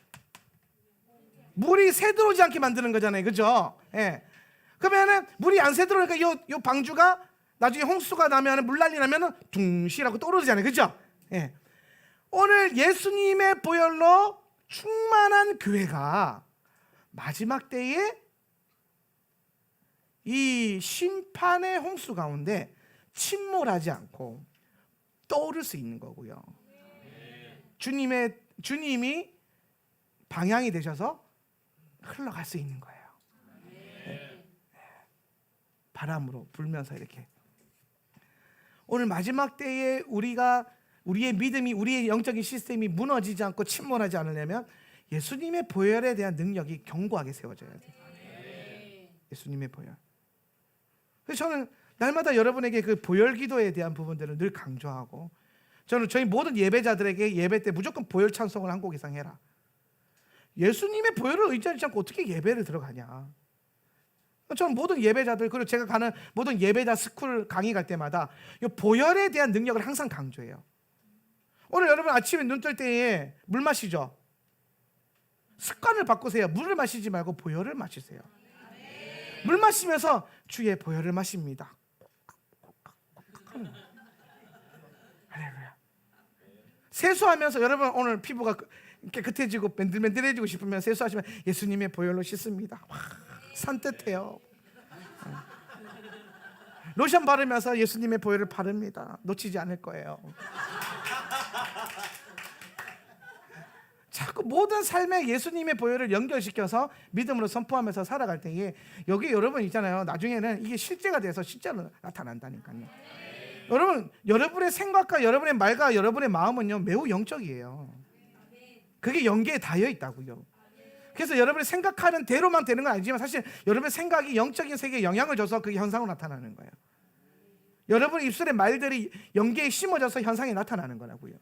물이 새들어오지 않게 만드는 거잖아요, 그죠? 예. 그러면은 물이 안 새들어오니까 요 방주가 나중에 홍수가 나면, 물난리 나면은 둥실하고 떨어지잖아요, 그죠? 예. 오늘 예수님의 보혈로 충만한 교회가 마지막 때에 이 심판의 홍수 가운데 침몰하지 않고 떠오를 수 있는 거고요. 주님이 방향이 되셔서 흘러갈 수 있는 거예요. 바람으로 불면서 이렇게. 오늘 마지막 때에 우리의 믿음이, 우리의 영적인 시스템이 무너지지 않고 침몰하지 않으려면 예수님의 보혈에 대한 능력이 견고하게 세워져야 돼요. 예수님의 보혈. 그래서 저는 날마다 여러분에게 그 보혈 기도에 대한 부분들을 늘 강조하고, 저는 저희 모든 예배자들에게 예배 때 무조건 보혈 찬송을 한 곡 이상 해라. 예수님의 보혈을 의지하지 않고 어떻게 예배를 들어가냐. 저는 모든 예배자들, 그리고 제가 가는 모든 예배자 스쿨 강의 갈 때마다 이 보혈에 대한 능력을 항상 강조해요. 오늘 여러분 아침에 눈 뜰 때에 물 마시죠? 습관을 바꾸세요. 물을 마시지 말고 보혈을 마시세요. 물 마시면서 주의 보혈을 마십니다. 할렐루야. 세수하면서, 여러분 오늘 피부가 깨끗해지고 맨들맨들해지고 싶으면 세수하시면 예수님의 보혈로 씻습니다. 와, 산뜻해요. 로션 바르면서 예수님의 보혈을 바릅니다. 놓치지 않을 거예요. 자꾸 모든 삶에 예수님의 보혈을 연결시켜서 믿음으로 선포하면서 살아갈 때에, 여기 여러분 있잖아요, 나중에는 이게 실제가 돼서 실제로 나타난다니까요. 여러분의 생각과 여러분의 말과 여러분의 마음은요 매우 영적이에요. 그게 연계에 닿여 있다고요. 그래서 여러분이 생각하는 대로만 되는 건 아니지만, 사실 여러분의 생각이 영적인 세계에 영향을 줘서 그게 현상으로 나타나는 거예요. 여러분 입술의 말들이 연계에 심어져서 현상이 나타나는 거라고요.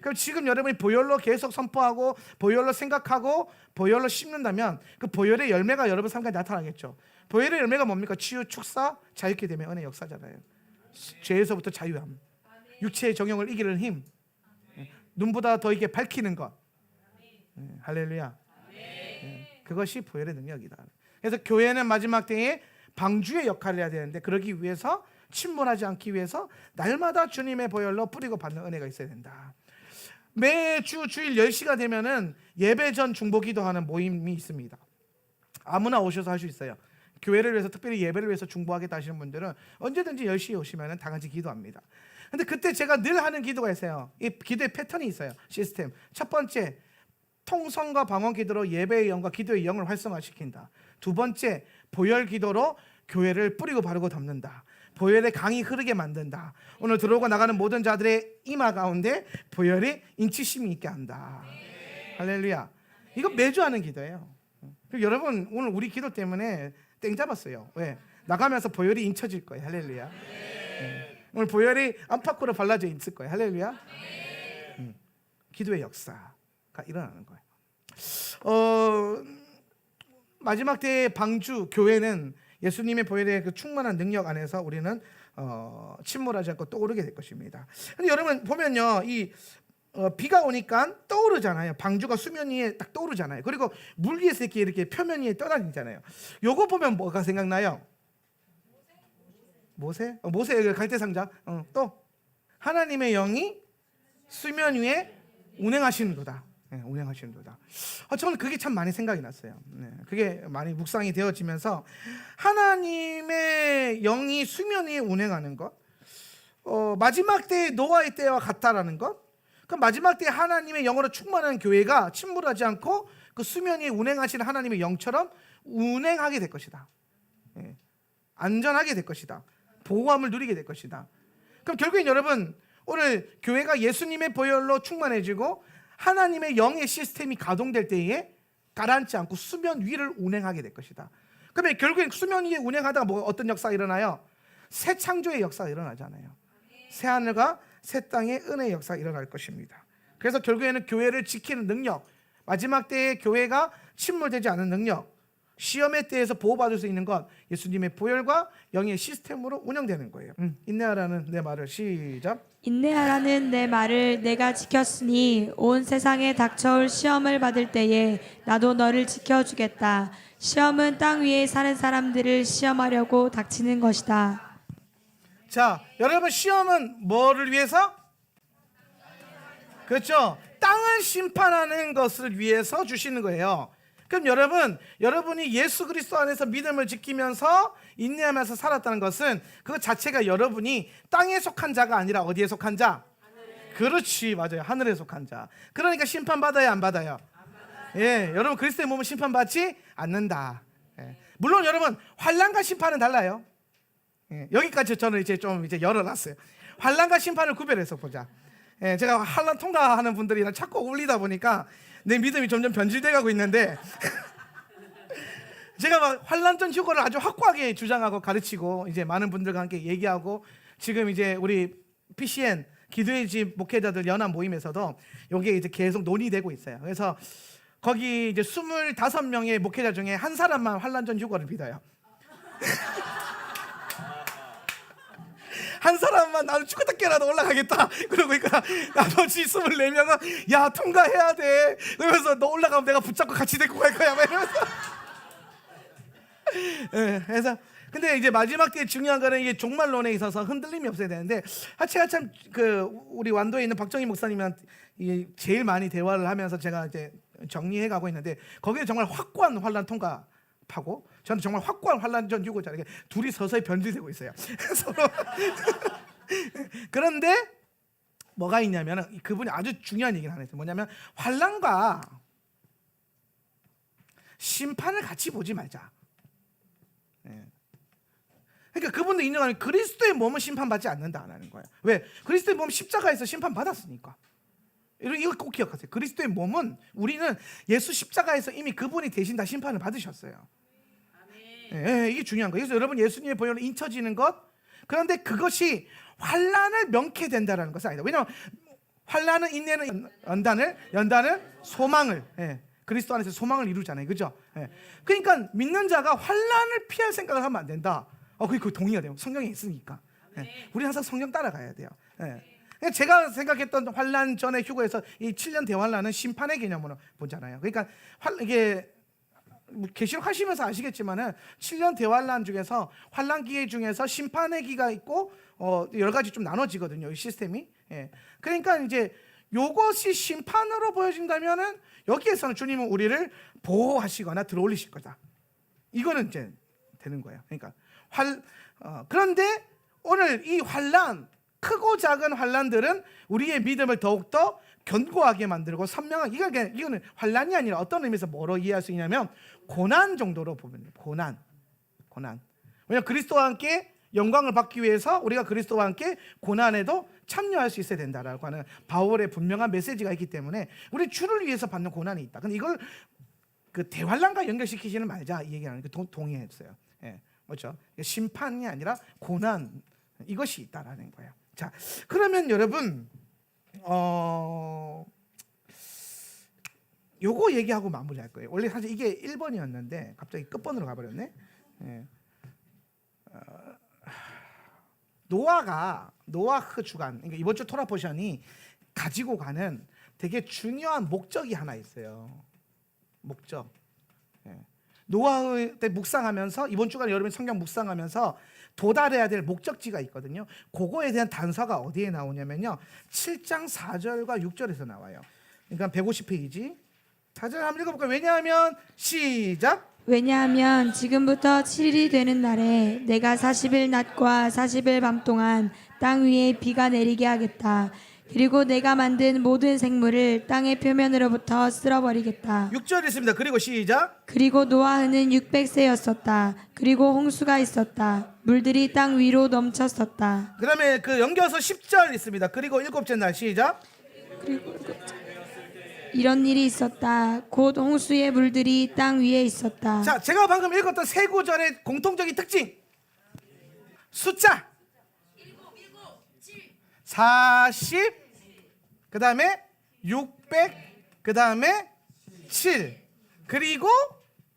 그럼 지금 여러분이 보혈로 계속 선포하고 보혈로 생각하고 보혈로 씹는다면 그 보혈의 열매가 여러분 삶 가운데 나타나겠죠. 보혈의 열매가 뭡니까? 치유, 축사, 자유케 되면 은혜 역사잖아요. 죄에서부터 자유함, 육체의 정욕을 이기는 힘, 눈보다 더 이게 밝히는 것. 할렐루야. 그것이 보혈의 능력이다. 그래서 교회는 마지막 때에 방주의 역할을 해야 되는데, 그러기 위해서 침몰하지 않기 위해서 날마다 주님의 보혈로 뿌리고 받는 은혜가 있어야 된다. 매주 주일 10시가 되면은 예배 전 중보기도하는 모임이 있습니다. 아무나 오셔서 할 수 있어요. 교회를 위해서, 특별히 예배를 위해서 중보하겠다 하시는 분들은 언제든지 10시에 오시면 다 같이 기도합니다. 근데 그때 제가 늘 하는 기도가 있어요. 이 기도의 패턴이 있어요. 시스템. 첫 번째, 통성과 방언 기도로 예배의 영과 기도의 영을 활성화시킨다. 두 번째, 보혈 기도로 교회를 뿌리고 바르고 덮는다. 보혈의 강이 흐르게 만든다. 오늘 들어오고 나가는 모든 자들의 이마 가운데 보혈이 인치심이 있게 한다. 할렐루야. 이거 매주 하는 기도예요. 여러분 오늘 우리 기도 때문에 땡 잡았어요. 왜? 나가면서 보혈이 인쳐질 거예요. 할렐루야. 오늘 보혈이 안팎으로 발라져 있을 거예요. 할렐루야. 기도의 역사가 일어나는 거예요. 마지막 때의 방주 교회는 예수님의 보혈의 그 충만한 능력 안에서 우리는 침몰하지 않고 떠오르게 될 것입니다. 근데 여러분 보면요, 이 비가 오니까 떠오르잖아요. 방주가 수면 위에 딱 떠오르잖아요. 그리고 물 위에서 이렇게 표면 위에 떠다니잖아요. 요거 보면 뭐가 생각나요? 모세 갈대상자. 또 하나님의 영이 수면 위에 운행하시는도다. 운행하시는도다. 저는 그게 참 많이 생각이 났어요. 그게 많이 묵상이 되어지면서 하나님의 영이 수면 위에 운행하는 것. 마지막 때의 노아의 때와 같다라는 것. 그 마지막 때 하나님의 영으로 충만한 교회가 침몰하지 않고 그 수면 위에 운행하시는 하나님의 영처럼 운행하게 될 것이다. 예. 안전하게 될 것이다. 보호함을 누리게 될 것이다. 그럼 결국엔 여러분, 오늘 교회가 예수님의 보혈로 충만해지고 하나님의 영의 시스템이 가동될 때에 가라앉지 않고 수면 위를 운행하게 될 것이다. 그러면 결국엔 수면 위에 운행하다가 뭐 어떤 역사가 일어나요? 새 창조의 역사가 일어나잖아요. 새 하늘과 새 땅의 은혜의 역사가 일어날 것입니다. 그래서 결국에는 교회를 지키는 능력, 마지막 때에 교회가 침몰되지 않은 능력, 시험의 때에서 보호받을 수 있는 것, 예수님의 보혈과 영의 시스템으로 운영되는 거예요. 인내하라는 내 말을 시작. 인내하라는 내 말을 내가 지켰으니 온 세상에 닥쳐올 시험을 받을 때에 나도 너를 지켜주겠다. 시험은 땅 위에 사는 사람들을 시험하려고 닥치는 것이다. 자, 여러분, 시험은 뭐를 위해서? 그렇죠. 땅을 심판하는 것을 위해서 주시는 거예요. 그럼 여러분이 예수 그리스도 안에서 믿음을 지키면서 인내하면서 살았다는 것은 그것 자체가 여러분이 땅에 속한 자가 아니라 어디에 속한 자? 하늘에. 그렇지, 맞아요. 하늘에 속한 자. 그러니까 심판받아야 안 받아요? 안 받아요. 예, 여러분 그리스도의 몸은 심판받지 않는다. 예. 물론 여러분 환난과 심판은 달라요. 예, 여기까지 저는 이제 좀 열어놨어요. 환난과 심판을 구별해서 보자. 예, 제가 환난 통과하는 분들이랑 자꾸 어울리다 보니까 내 믿음이 점점 변질돼가고 있는데 제가 막 환난 전 휴거를 아주 확고하게 주장하고 가르치고 이제 많은 분들과 함께 얘기하고 지금 이제 우리 PCN 기도의 집 목회자들 연합 모임에서도 여기에 이제 계속 논의되고 있어요. 그래서 거기 이제 25명의 목회자 중에 한 사람만 환난 전 휴거를 믿어요. 한 사람만 나는 죽었다 깨라도 올라가겠다. 그러니까 나머지 24명은 야 통과해야 돼. 그러면서 너 올라가면 내가 붙잡고 같이 데리고 갈 거야. 막 이러면서. 네, 그래서 근데 이제 마지막 때 중요한 거는 이게 종말론에 있어서 흔들림이 없어야 되는데 제가 참 그 우리 완도에 있는 박정희 목사님이랑 제일 많이 대화를 하면서 제가 이제 정리해 가고 있는데 거기에 정말 확고한 환난 통과하고 저는 정말 확고한 환난 전 유고자 둘이 서서히 변질되고 있어요. 서로. 그런데 뭐가 있냐면 그분이 아주 중요한 얘기를 하나 했어요. 뭐냐면 환난과 심판을 같이 보지 말자. 그러니까 그분도 인정하는 그리스도의 몸은 심판받지 않는다라는 거예요. 왜? 그리스도의 몸 십자가에서 심판받았으니까. 이거 꼭 기억하세요. 그리스도의 몸은 우리는 예수 십자가에서 이미 그분이 대신 다 심판을 받으셨어요. 예, 이게 중요한 거예요. 그래서 여러분 예수님의 보혈로 인쳐지는 것, 그런데 그것이 환난을 명케 된다라는 것은 아니다. 왜냐하면 환난은 인내는 연단은 소망을, 예, 그리스도 안에서 소망을 이루잖아요, 그죠? 예. 그러니까 믿는 자가 환난을 피할 생각을 하면 안 된다. 그거 동의가 돼요. 성경에 있으니까. 예. 우리 항상 성경 따라가야 돼요. 예. 제가 생각했던 환난 전의 휴거에서 이 7년 대환난은 심판의 개념으로 보잖아요. 그러니까 이게 계시록 하시면서 아시겠지만은 7년 대환난 중에서 환난 기회 중에서 심판의 기가 있고 여러 가지 좀 나눠지거든요. 이 시스템이. 예. 그러니까 이제 요것이 심판으로 보여진다면은 여기에서는 주님은 우리를 보호하시거나 들어올리실 거다. 이거는 이제 되는 거예요. 그러니까 그런데 오늘 이 환난, 크고 작은 환난들은 우리의 믿음을 더욱더 견고하게 만들고 선명하게, 이거는 환난이 아니라 어떤 의미에서 뭐로 이해할 수 있냐면 고난 정도로 보면 돼요. 고난. 왜냐하면 그리스도와 함께 영광을 받기 위해서 우리가 그리스도와 함께 고난에도 참여할 수 있어야 된다라고 하는 바울의 분명한 메시지가 있기 때문에 우리 주를 위해서 받는 고난이 있다. 근데 이걸 그 대환난과 연결시키지는 말자 이 얘기하는 게 동의했어요. 예, 그렇죠? 심판이 아니라 고난, 이것이 있다라는 거예요. 자, 그러면 여러분 요거 얘기하고 마무리할 거예요. 원래 사실 이게 1번이었는데 갑자기 끝번으로 가버렸네. 예. 노아흐 주간, 그러니까 이번 주 토라 포션이 가지고 가는 되게 중요한 목적이 하나 있어요. 목적. 예. 노아흐 때 묵상하면서 이번 주간 여러분 성경 묵상하면서 도달해야 될 목적지가 있거든요. 그거에 대한 단서가 어디에 나오냐면요. 7장 4절과 6절에서 나와요. 그러니까 150페이지. 4절 한번 읽어볼까요? 왜냐하면 시작. 왜냐하면 지금부터 7일이 되는 날에 내가 40일 낮과 40일 밤 동안 땅 위에 비가 내리게 하겠다. 그리고 내가 만든 모든 생물을 땅의 표면으로부터 쓸어버리겠다. 6절 있습니다. 그리고 시작. 그리고 노아흐는 600세였었다. 그리고 홍수가 있었다. 물들이 땅 위로 넘쳤었다. 그 다음에 그 연결서 10절 있습니다. 그리고 일곱째 날 시작. 이런 일이 있었다. 곧 홍수의 물들이 땅 위에 있었다. 자, 제가 방금 읽었던 세 구절의 공통적인 특징. 숫자 40, 그 다음에 600, 그 다음에 7, 그리고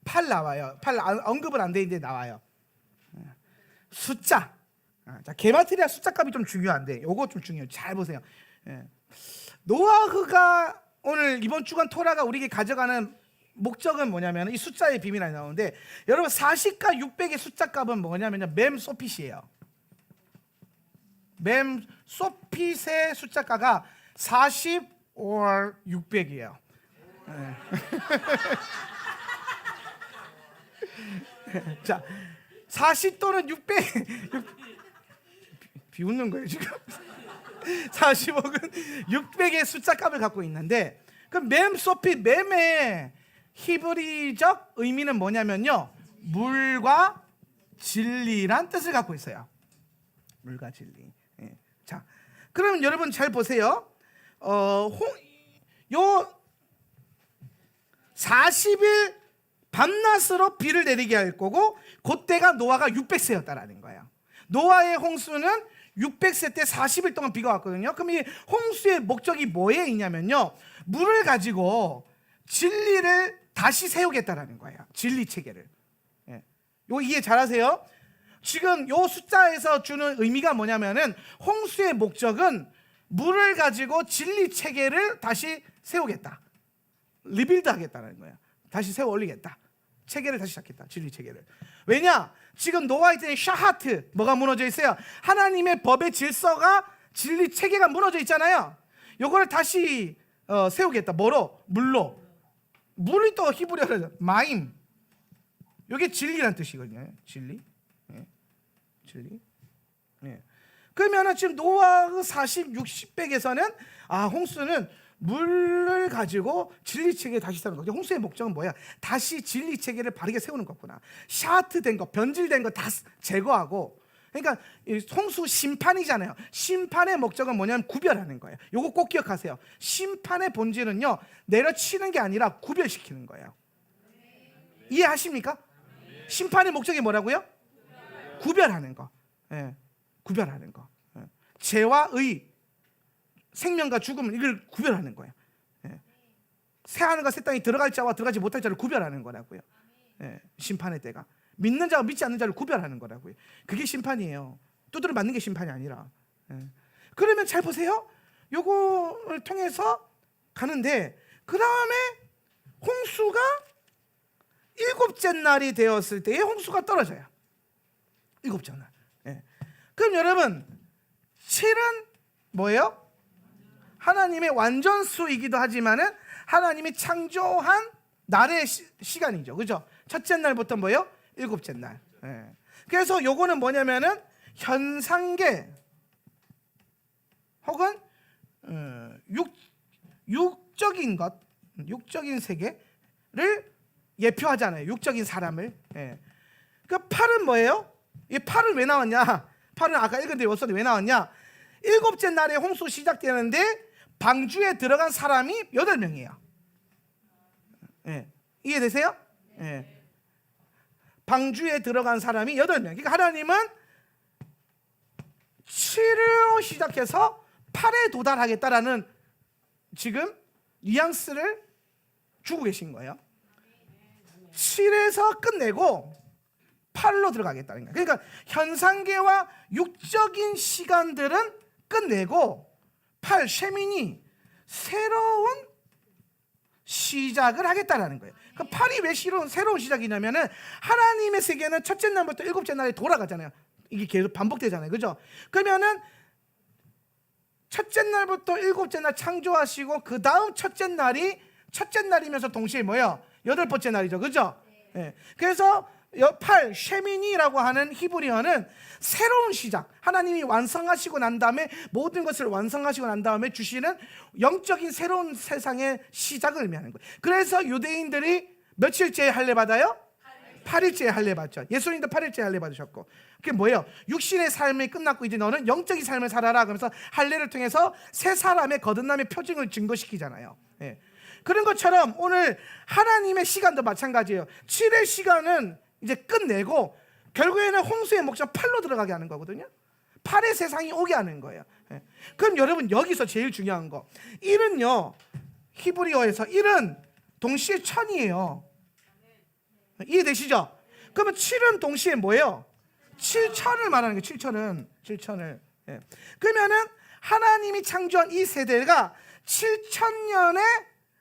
8 나와요. 8 언급은 안 돼 있는데 나와요. 숫자. 자, 게마트리아 숫자 값이 좀 중요한데 요거 좀 중요해요. 잘 보세요. 노아흐가 오늘 이번 주간 토라가 우리에게 가져가는 목적은 뭐냐면 이 숫자의 비밀이 나오는데, 여러분 40과 600의 숫자 값은 뭐냐면요, mem소핏이에요. mem소핏의 숫자가가 40 or 600이에요. 자, 40 또는 600 비웃는 거예요 지금. 40억은 600의 숫자 값을 갖고 있는데, 그 mem소핏, mem의 히브리적 의미는 뭐냐면요, 물과 진리란 뜻을 갖고 있어요. 물과 진리. 예. 자, 그러면 여러분 잘 보세요. 요 40일 밤낮으로 비를 내리게 할 거고, 그때가 노아가 600세였다라는 거예요. 노아의 홍수는 600세 때 40일 동안 비가 왔거든요. 그럼 이 홍수의 목적이 뭐에 있냐면요, 물을 가지고 진리를 다시 세우겠다라는 거예요. 진리 체계를. 예. 요 이해 잘하세요? 지금 요 숫자에서 주는 의미가 뭐냐면은, 홍수의 목적은 물을 가지고 진리 체계를 다시 세우겠다. 리빌드 하겠다는 거예요. 다시 세워 올리겠다. 체계를 다시 잡겠다. 진리 체계를. 왜냐? 지금 노아의 때는 샤하트, 뭐가 무너져 있어요? 하나님의 법의 질서가, 진리 체계가 무너져 있잖아요. 요거를 다시 세우겠다. 뭐로? 물로. 물이 또 히브리어로 마임. 요게 진리란 뜻이거든요. 진리. 예. 진리. 예. 그러면은 지금 노아의 40, 60, 100에서는 홍수는 물을 가지고 진리 체계를 다시 세우는 거죠. 홍수의 목적은 뭐야? 다시 진리 체계를 바르게 세우는 거구나. 샤트된 거, 변질된 거 다 제거하고. 그러니까 홍수 심판이잖아요. 심판의 목적은 뭐냐면 구별하는 거예요. 요거 꼭 기억하세요. 심판의 본질은요, 내려치는 게 아니라 구별시키는 거예요. 이해하십니까? 심판의 목적이 뭐라고요? 구별하는 거. 예. 구별하는 거. 예. 죄와 의, 생명과 죽음, 이걸 구별하는 거예요. 예. 새 하늘과 새 땅이 들어갈 자와 들어가지 못할 자를 구별하는 거라고요. 예. 심판의 때가 믿는 자와 믿지 않는 자를 구별하는 거라고요. 그게 심판이에요. 두드려 맞는 게 심판이 아니라. 예. 그러면 잘 보세요. 요거를 통해서 가는데, 그 다음에 홍수가 7째 날이 되었을 때에 홍수가 떨어져요. 7째 날. 예. 그럼 여러분, 7은 뭐예요? 하나님의 완전수이기도 하지만은 하나님이 창조한 날의 시간이죠. 그죠? 첫째 날부터 뭐예요? 7째 날. 예. 그래서 요거는 뭐냐면은 현상계 혹은 육적인 것, 육적인 세계를 예표하잖아요. 육적인 사람을. 예. 그 팔은 뭐예요? 이 팔은 왜 나왔냐? 팔은 아까 읽은 대로 왜 나왔냐? 7째 날에 홍수 시작되는데 방주에 들어간 사람이 8명이에요. 예. 이해되세요? 예. 방주에 들어간 사람이 8명. 그러니까 하나님은 7로 시작해서 8에 도달하겠다라는 지금 뉘앙스를 주고 계신 거예요. 7에서 끝내고 8로 들어가겠다는 거예요. 그러니까 현상계와 육적인 시간들은 끝내고 8, 쉐민이 새로운 시작을 하겠다라는 거예요. 그 8이 왜 새로운 시작이냐면은, 하나님의 세계는 첫째 날부터 7째 날에 돌아가잖아요. 이게 계속 반복되잖아요. 그죠? 그러면은 첫째 날부터 7째 날 창조하시고, 그 다음 첫째 날이 첫째 날이면서 동시에 뭐예요? 8번째 날이죠. 그죠? 예. 그래서 8 쉐미니라고 하는 히브리어는 새로운 시작, 하나님이 완성하시고 난 다음에 모든 것을 완성하시고 난 다음에 주시는 영적인 새로운 세상의 시작을 의미하는 거예요. 그래서 유대인들이 며칠째 할례 받아요? 8일째 할례 받죠. 예수님도 8일째 할례 받으셨고, 그게 뭐예요? 육신의 삶이 끝났고 이제 너는 영적인 삶을 살아라. 그러면서 할례를 통해서 새 사람의 거듭남의 표징을 증거시키잖아요. 예. 그런 것처럼 오늘 하나님의 시간도 마찬가지예요. 7의 시간은 이제 끝내고 결국에는 홍수의 목적 8로 들어가게 하는 거거든요. 8의 세상이 오게 하는 거예요. 예. 그럼 여러분 여기서 제일 중요한 거, 1은요 히브리어에서 1은 동시에 천이에요. 이해되시죠? 그러면 7은 동시에 뭐예요? 7천을 말하는 거예요. 7천을. 예. 그러면은 하나님이 창조한 이 세대가 7천년의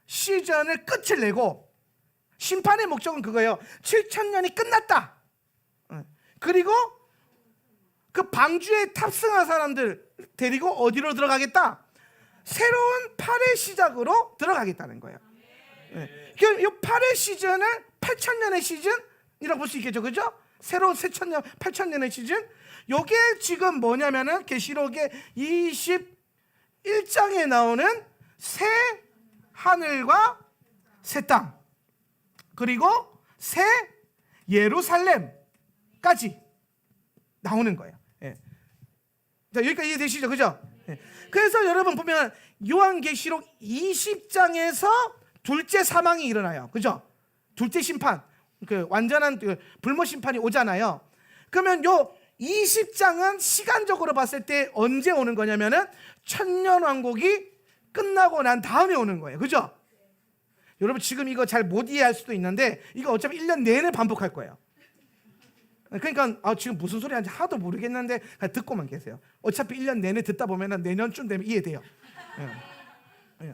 시즌을 끝을 내고, 심판의 목적은 그거예요. 7천년이 끝났다. 그리고 그 방주에 탑승한 사람들 데리고 어디로 들어가겠다? 새로운 8의 시작으로 들어가겠다는 거예요. 이 8의 시즌을 8천년의 시즌이라고 볼 수 있겠죠, 그죠? 새로운 8천년의 시즌. 요게 지금 뭐냐면은 계시록의 21장에 나오는 새 하늘과 새 땅, 그리고 새 예루살렘까지 나오는 거예요. 예. 자, 여기까지 이해되시죠, 그죠? 예. 그래서 여러분 보면 요한계시록 20장에서 둘째 사망이 일어나요, 그죠? 둘째 심판, 그 완전한 불모 심판이 오잖아요. 그러면 요 20장은 시간적으로 봤을 때 언제 오는 거냐면은 천년왕국이 끝나고 난 다음에 오는 거예요, 그죠? 여러분 지금 이거 잘 못 이해할 수도 있는데 이거 어차피 1년 내내 반복할 거예요. 그러니까 지금 무슨 소리 하는지 하도 모르겠는데 그냥 듣고만 계세요. 어차피 1년 내내 듣다 보면 내년쯤 되면 이해돼요. 예.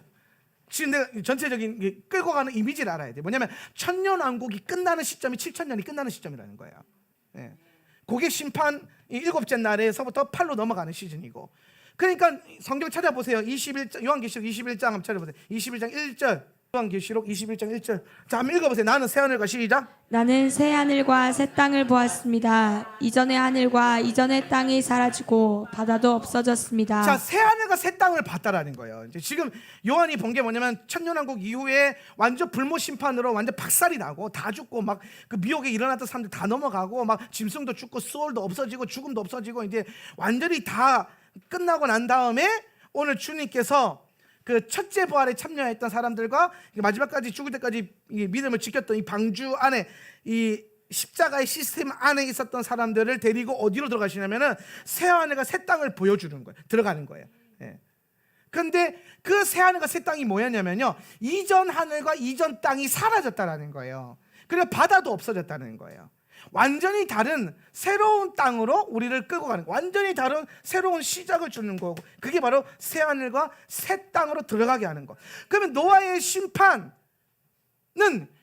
지금 내가 전체적인 끌고 가는 이미지를 알아야 돼요. 뭐냐면 천년왕국이 끝나는 시점이 7천년이 끝나는 시점이라는 거예요. 예. 그게 심판 7째 날에서부터 8로 넘어가는 시즌이고, 그러니까 성경 찾아보세요. 21장, 요한계시록 21장 한번 찾아보세요. 21장 1절, 요한계시록 21장 1절. 자, 한번 읽어보세요. 나는 새 하늘과, 시작. 나는 새 하늘과 새 땅을 보았습니다. 이전의 하늘과 이전의 땅이 사라지고 바다도 없어졌습니다. 자, 새 하늘과 새 땅을 봤다라는 거예요. 이제 지금 요한이 본 게 뭐냐면 천년왕국 이후에 완전 불모 심판으로 완전 박살이 나고 다 죽고 막 그 미혹에 일어났던 사람들 다 넘어가고 막 짐승도 죽고 수월도 없어지고 죽음도 없어지고 이제 완전히 다 끝나고 난 다음에 오늘 주님께서 그 첫째 부활에 참여했던 사람들과 마지막까지 죽을 때까지 믿음을 지켰던 이 방주 안에, 이 십자가의 시스템 안에 있었던 사람들을 데리고 어디로 들어가시냐면은 새 하늘과 새 땅을 보여주는 거예요. 들어가는 거예요. 예. 그런데 그 새 하늘과 새 땅이 뭐였냐면요, 이전 하늘과 이전 땅이 사라졌다라는 거예요. 그리고 바다도 없어졌다는 거예요. 완전히 다른 새로운 땅으로 우리를 끌고 가는, 완전히 다른 새로운 시작을 주는 거고, 그게 바로 새 하늘과 새 땅으로 들어가게 하는 거. 그러면 노아의 심판은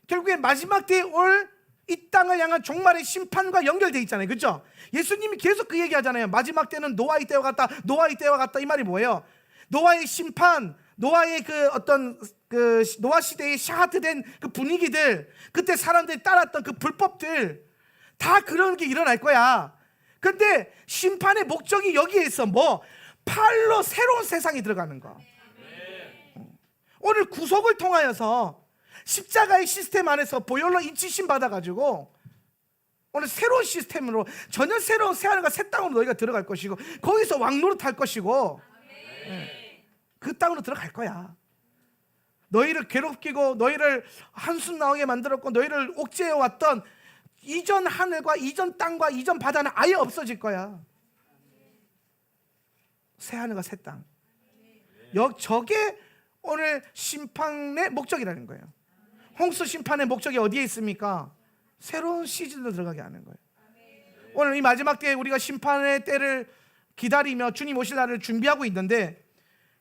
결국에 마지막 때에 올 이 땅을 향한 종말의 심판과 연결되어 있잖아요, 그렇죠? 예수님이 계속 그 얘기 하잖아요. 마지막 때는 노아의 때와 같다, 노아의 때와 같다. 이 말이 뭐예요? 노아의 심판, 노아의 그 어떤 그 노아 시대의 샤하트된 그 분위기들, 그때 사람들이 따랐던 그 불법들, 다 그런 게 일어날 거야. 근데 심판의 목적이 여기에 있어. 뭐? 팔로 새로운 세상이 들어가는 거. 오늘 구속을 통하여서 십자가의 시스템 안에서 보혈로 인치심 받아가지고 오늘 새로운 시스템으로 전혀 새로운 새하늘과 새 땅으로 너희가 들어갈 것이고, 거기서 왕노릇 할 것이고, 그 땅으로 들어갈 거야. 너희를 괴롭히고 너희를 한숨 나오게 만들었고 너희를 옥죄해왔던 이전 하늘과 이전 땅과 이전 바다는 아예 없어질 거야. 새 하늘과 새 땅. 저게 오늘 심판의 목적이라는 거예요. 홍수 심판의 목적이 어디에 있습니까? 새로운 시즌으로 들어가게 하는 거예요. 오늘 이 마지막 때에 우리가 심판의 때를 기다리며 주님 오실 날을 준비하고 있는데,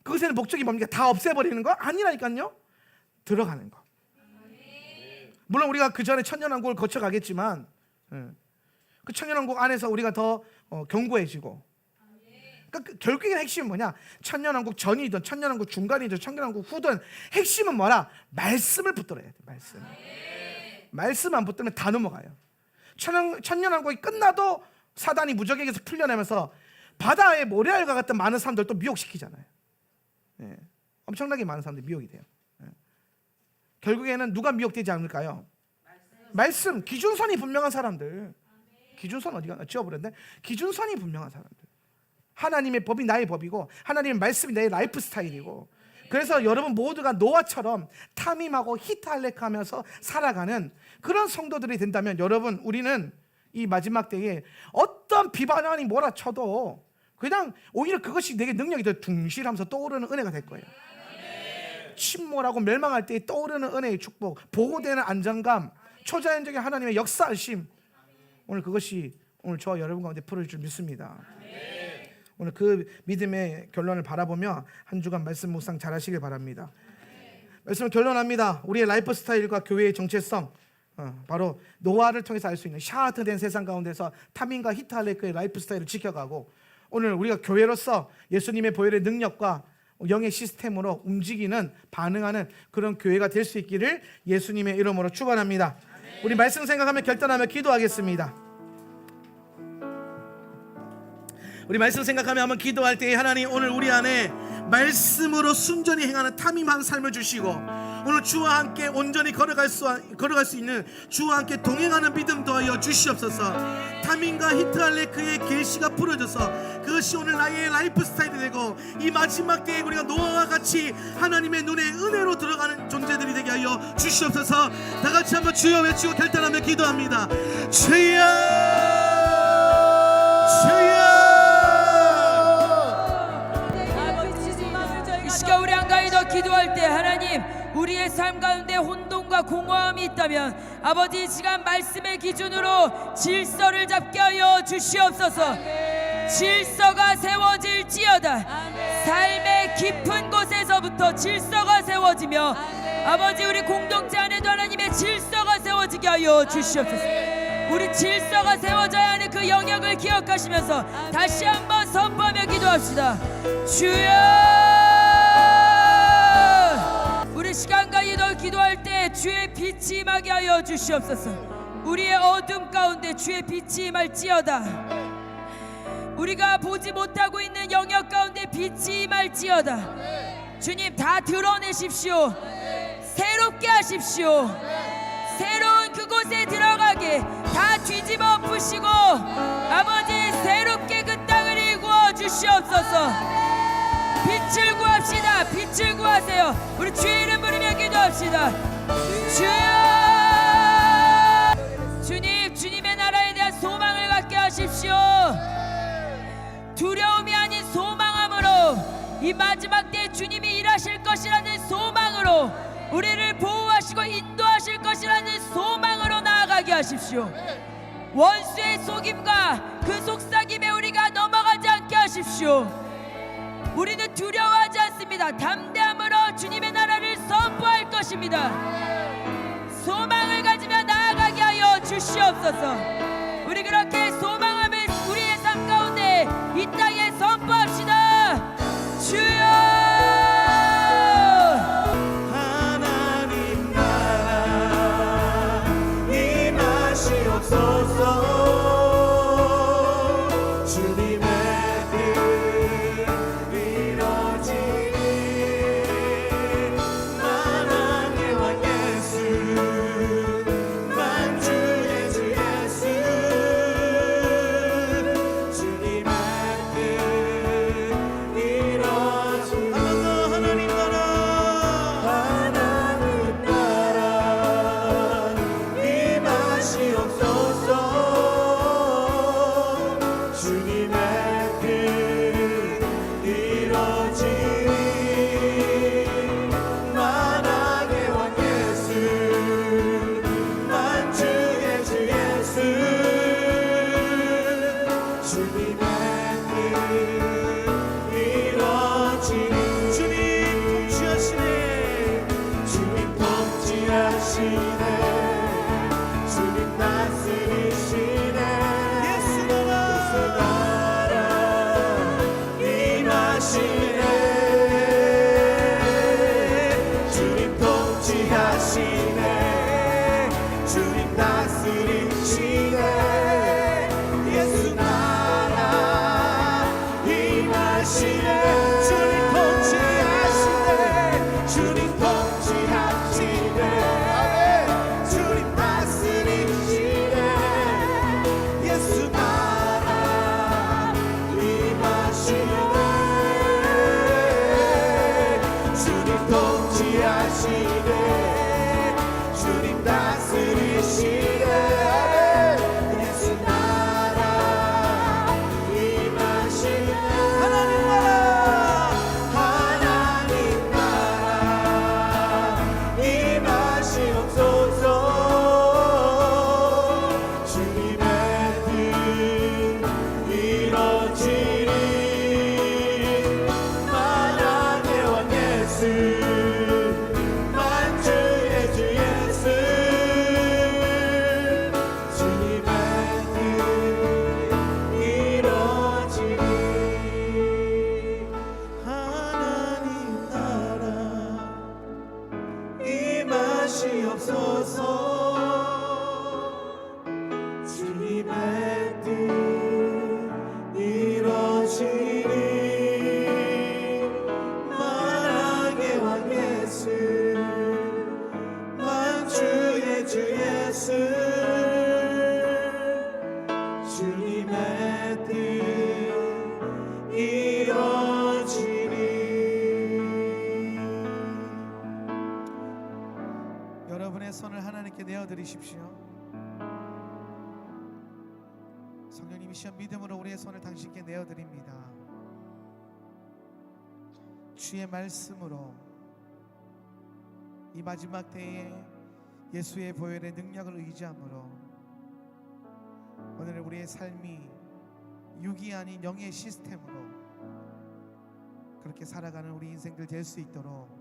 그것의 목적이 뭡니까? 다 없애버리는 거? 아니라니까요. 들어가는 거. 물론 우리가 그 전에 천년왕국을 거쳐가겠지만, 그 천년왕국 안에서 우리가 더 견고해지고, 그러니까 결국엔 핵심은 뭐냐? 천년왕국 전이든 천년왕국 중간이든 천년왕국 후든 핵심은 뭐라? 말씀을 붙들어야 돼. 말씀. 말씀 안 붙들면 다 넘어가요. 천년왕국이 끝나도 사단이 무적에게서 풀려나면서 바다의 모래알과 같은 많은 사람들 또 미혹시키잖아요. 예. 엄청나게 많은 사람들이 미혹이 돼요. 예. 결국에는 누가 미혹되지 않을까요? 말씀. 기준선이 분명한 사람들. 기준선 어디 갔나? 지워버렸네. 기준선이 분명한 사람들. 하나님의 법이 나의 법이고 하나님의 말씀이 나의 라이프 스타일이고, 그래서 여러분 모두가 노아처럼 탐임하고 히탈렉하면서 살아가는 그런 성도들이 된다면, 여러분 우리는 이 마지막 때에 어떤 비방하니 뭐라 쳐도 그냥 오히려 그것이 내게 능력이 더 둥실하면서 떠오르는 은혜가 될 거예요. 침몰하고 멸망할 때 떠오르는 은혜의 축복, 보호되는 안정감, 초자연적인 하나님의 역사하심, 오늘 그것이 오늘 저와 여러분 가운데 풀어질 줄 믿습니다. 오늘 그 믿음의 결론을 바라보며 한 주간 말씀 묵상 잘 하시길 바랍니다. 말씀을 결론합니다. 우리의 라이프 스타일과 교회의 정체성, 바로 노아를 통해서 알 수 있는 샤하트된 세상 가운데서 탐임과 히탈레크의 라이프 스타일을 지켜가고, 오늘 우리가 교회로서 예수님의 보혈의 능력과 영의 시스템으로 움직이는, 반응하는 그런 교회가 될 수 있기를 예수님의 이름으로 축원합니다. 우리 말씀 생각하며 결단하며 기도하겠습니다. 우리 말씀 생각하며 한번 기도할 때, 하나님 오늘 우리 안에 말씀으로 순전히 행하는 탐임한 삶을 주시고, 오늘 주와 함께 온전히 걸어갈 수 있는, 주와 함께 동행하는 믿음 더하여 주시옵소서. 탐임과 히트할레크의 계시가 풀어져서 그것이 오늘 나의 라이프 스타일이 되고, 이 마지막 때에 우리가 노아와 같이 하나님의 눈에 은혜로 들어가는 존재들이 되게 하여 주시옵소서. 다 같이 한번 주여 외치고 결단하며 기도합니다. 주여, 주여. 우리 한가히 더 기도할 때, 하나님 우리의 삶 가운데 혼돈과 공허함이 있다면 아버지 이 시간 말씀의 기준으로 질서를 잡게 하여 주시옵소서. 질서가 세워질지어다. 삶의 깊은 곳에서부터 질서가 세워지며 아버지 우리 공동체 안에도 하나님의 질서가 세워지게 하여 주시옵소서. 우리 질서가 세워져야 하는 그 영역을 기억하시면서 다시 한번 선포하며 기도합시다. 주여, 우리 시간과 이도 기도할 때 주의 빛이 임하게 하여 주시옵소서. 우리의 어둠 가운데 주의 빛이 임할지어다. 우리가 보지 못하고 있는 영역 가운데 빛이 임할지어다. 주님 다 드러내십시오. 새롭게 하십시오. 새로운 그곳에 들어가게 다 뒤집어 엎으시고 아버지 새롭게 그 땅을 일구어 주시옵소서. 빛을 구합시다. 빛을 구하세요. 우리 주의 이름 부르며 기도합시다. 주여, 주님, 주님의 나라에 대한 소망을 갖게 하십시오. 두려움이 아닌 소망함으로, 이 마지막 때 주님이 일하실 것이라는 소망으로, 우리를 보호하시고 인도하실 것이라는 소망으로 나아가게 하십시오. 원수의 속임과 그 속삭임에 우리가 넘어가지 않게 하십시오. 우리는 두려워하지 않습니다. 담대함으로 주님의 나라를 선포할 것입니다. 소망을 가지며 나아가게 하여 주시옵소서. 우리 그렇게 소망함을 우리의 삶 가운데 이 땅에 선포합시다. 주여, 하나님 나라 임하시옵소서. 주님 통치하시네. 주님 통치하시네 주님 다스리시네 예수 나라 임하시네 하나님 나라 하나님 나라 임하시옵소서 주님의 뜻 이루어지리 만왕의 왕 예수 만주의 주 예수 주님의 뜻 이루어지리 하나님 나라 임하시옵소서 주님의 뜻 이루어지리 만왕의 왕 예수 만주의 주 예수 주님의 뜻 이루어지리 여러분의 손을 하나님께 내어드리십시오. 성령님이시여 믿음으로 우리의 손을 당신께 내어드립니다. 주의 말씀으로 이 마지막 때에 예수의 보혈의 능력을 의지함으로 오늘 우리의 삶이 육이 아닌 영의 시스템으로 그렇게 살아가는 우리 인생들 될 수 있도록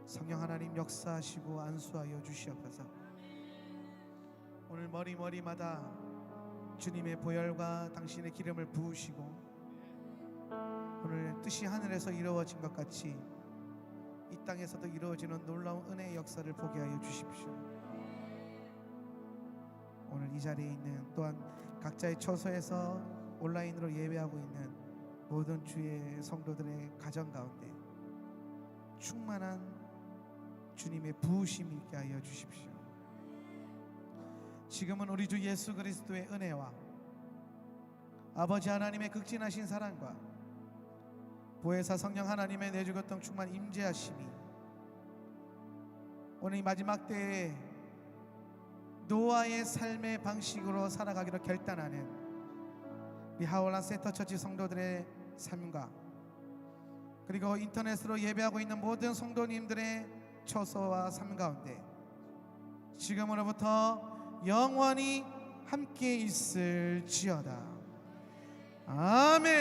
성령 하나님 역사하시고 안수하여 주시옵소서. 오늘 머리마다 주님의 보혈과 당신의 기름을 부으시고 오늘 뜻이 하늘에서 이루어진 것 같이 이 땅에서도 이루어지는 놀라운 은혜의 역사를 보게 하여 주십시오. 오늘 이 자리에 있는 또한 각자의 처소에서 온라인으로 예배하고 있는 모든 주의 성도들의 가정 가운데 충만한 주님의 부으심이 있게 하여 주십시오. 지금은 우리 주 예수 그리스도의 은혜와 아버지 하나님의 극진하신 사랑과 보혜사 성령 하나님의 내주교통 충만 임재하심이 오늘 이 마지막 때에 노아의 삶의 방식으로 살아가기로 결단하는 우리 하월란 세터처치 성도들의 삶과 그리고 인터넷으로 예배하고 있는 모든 성도님들의 처소와 삶 가운데 지금으로부터 영원히 함께 있을지어다. 아멘.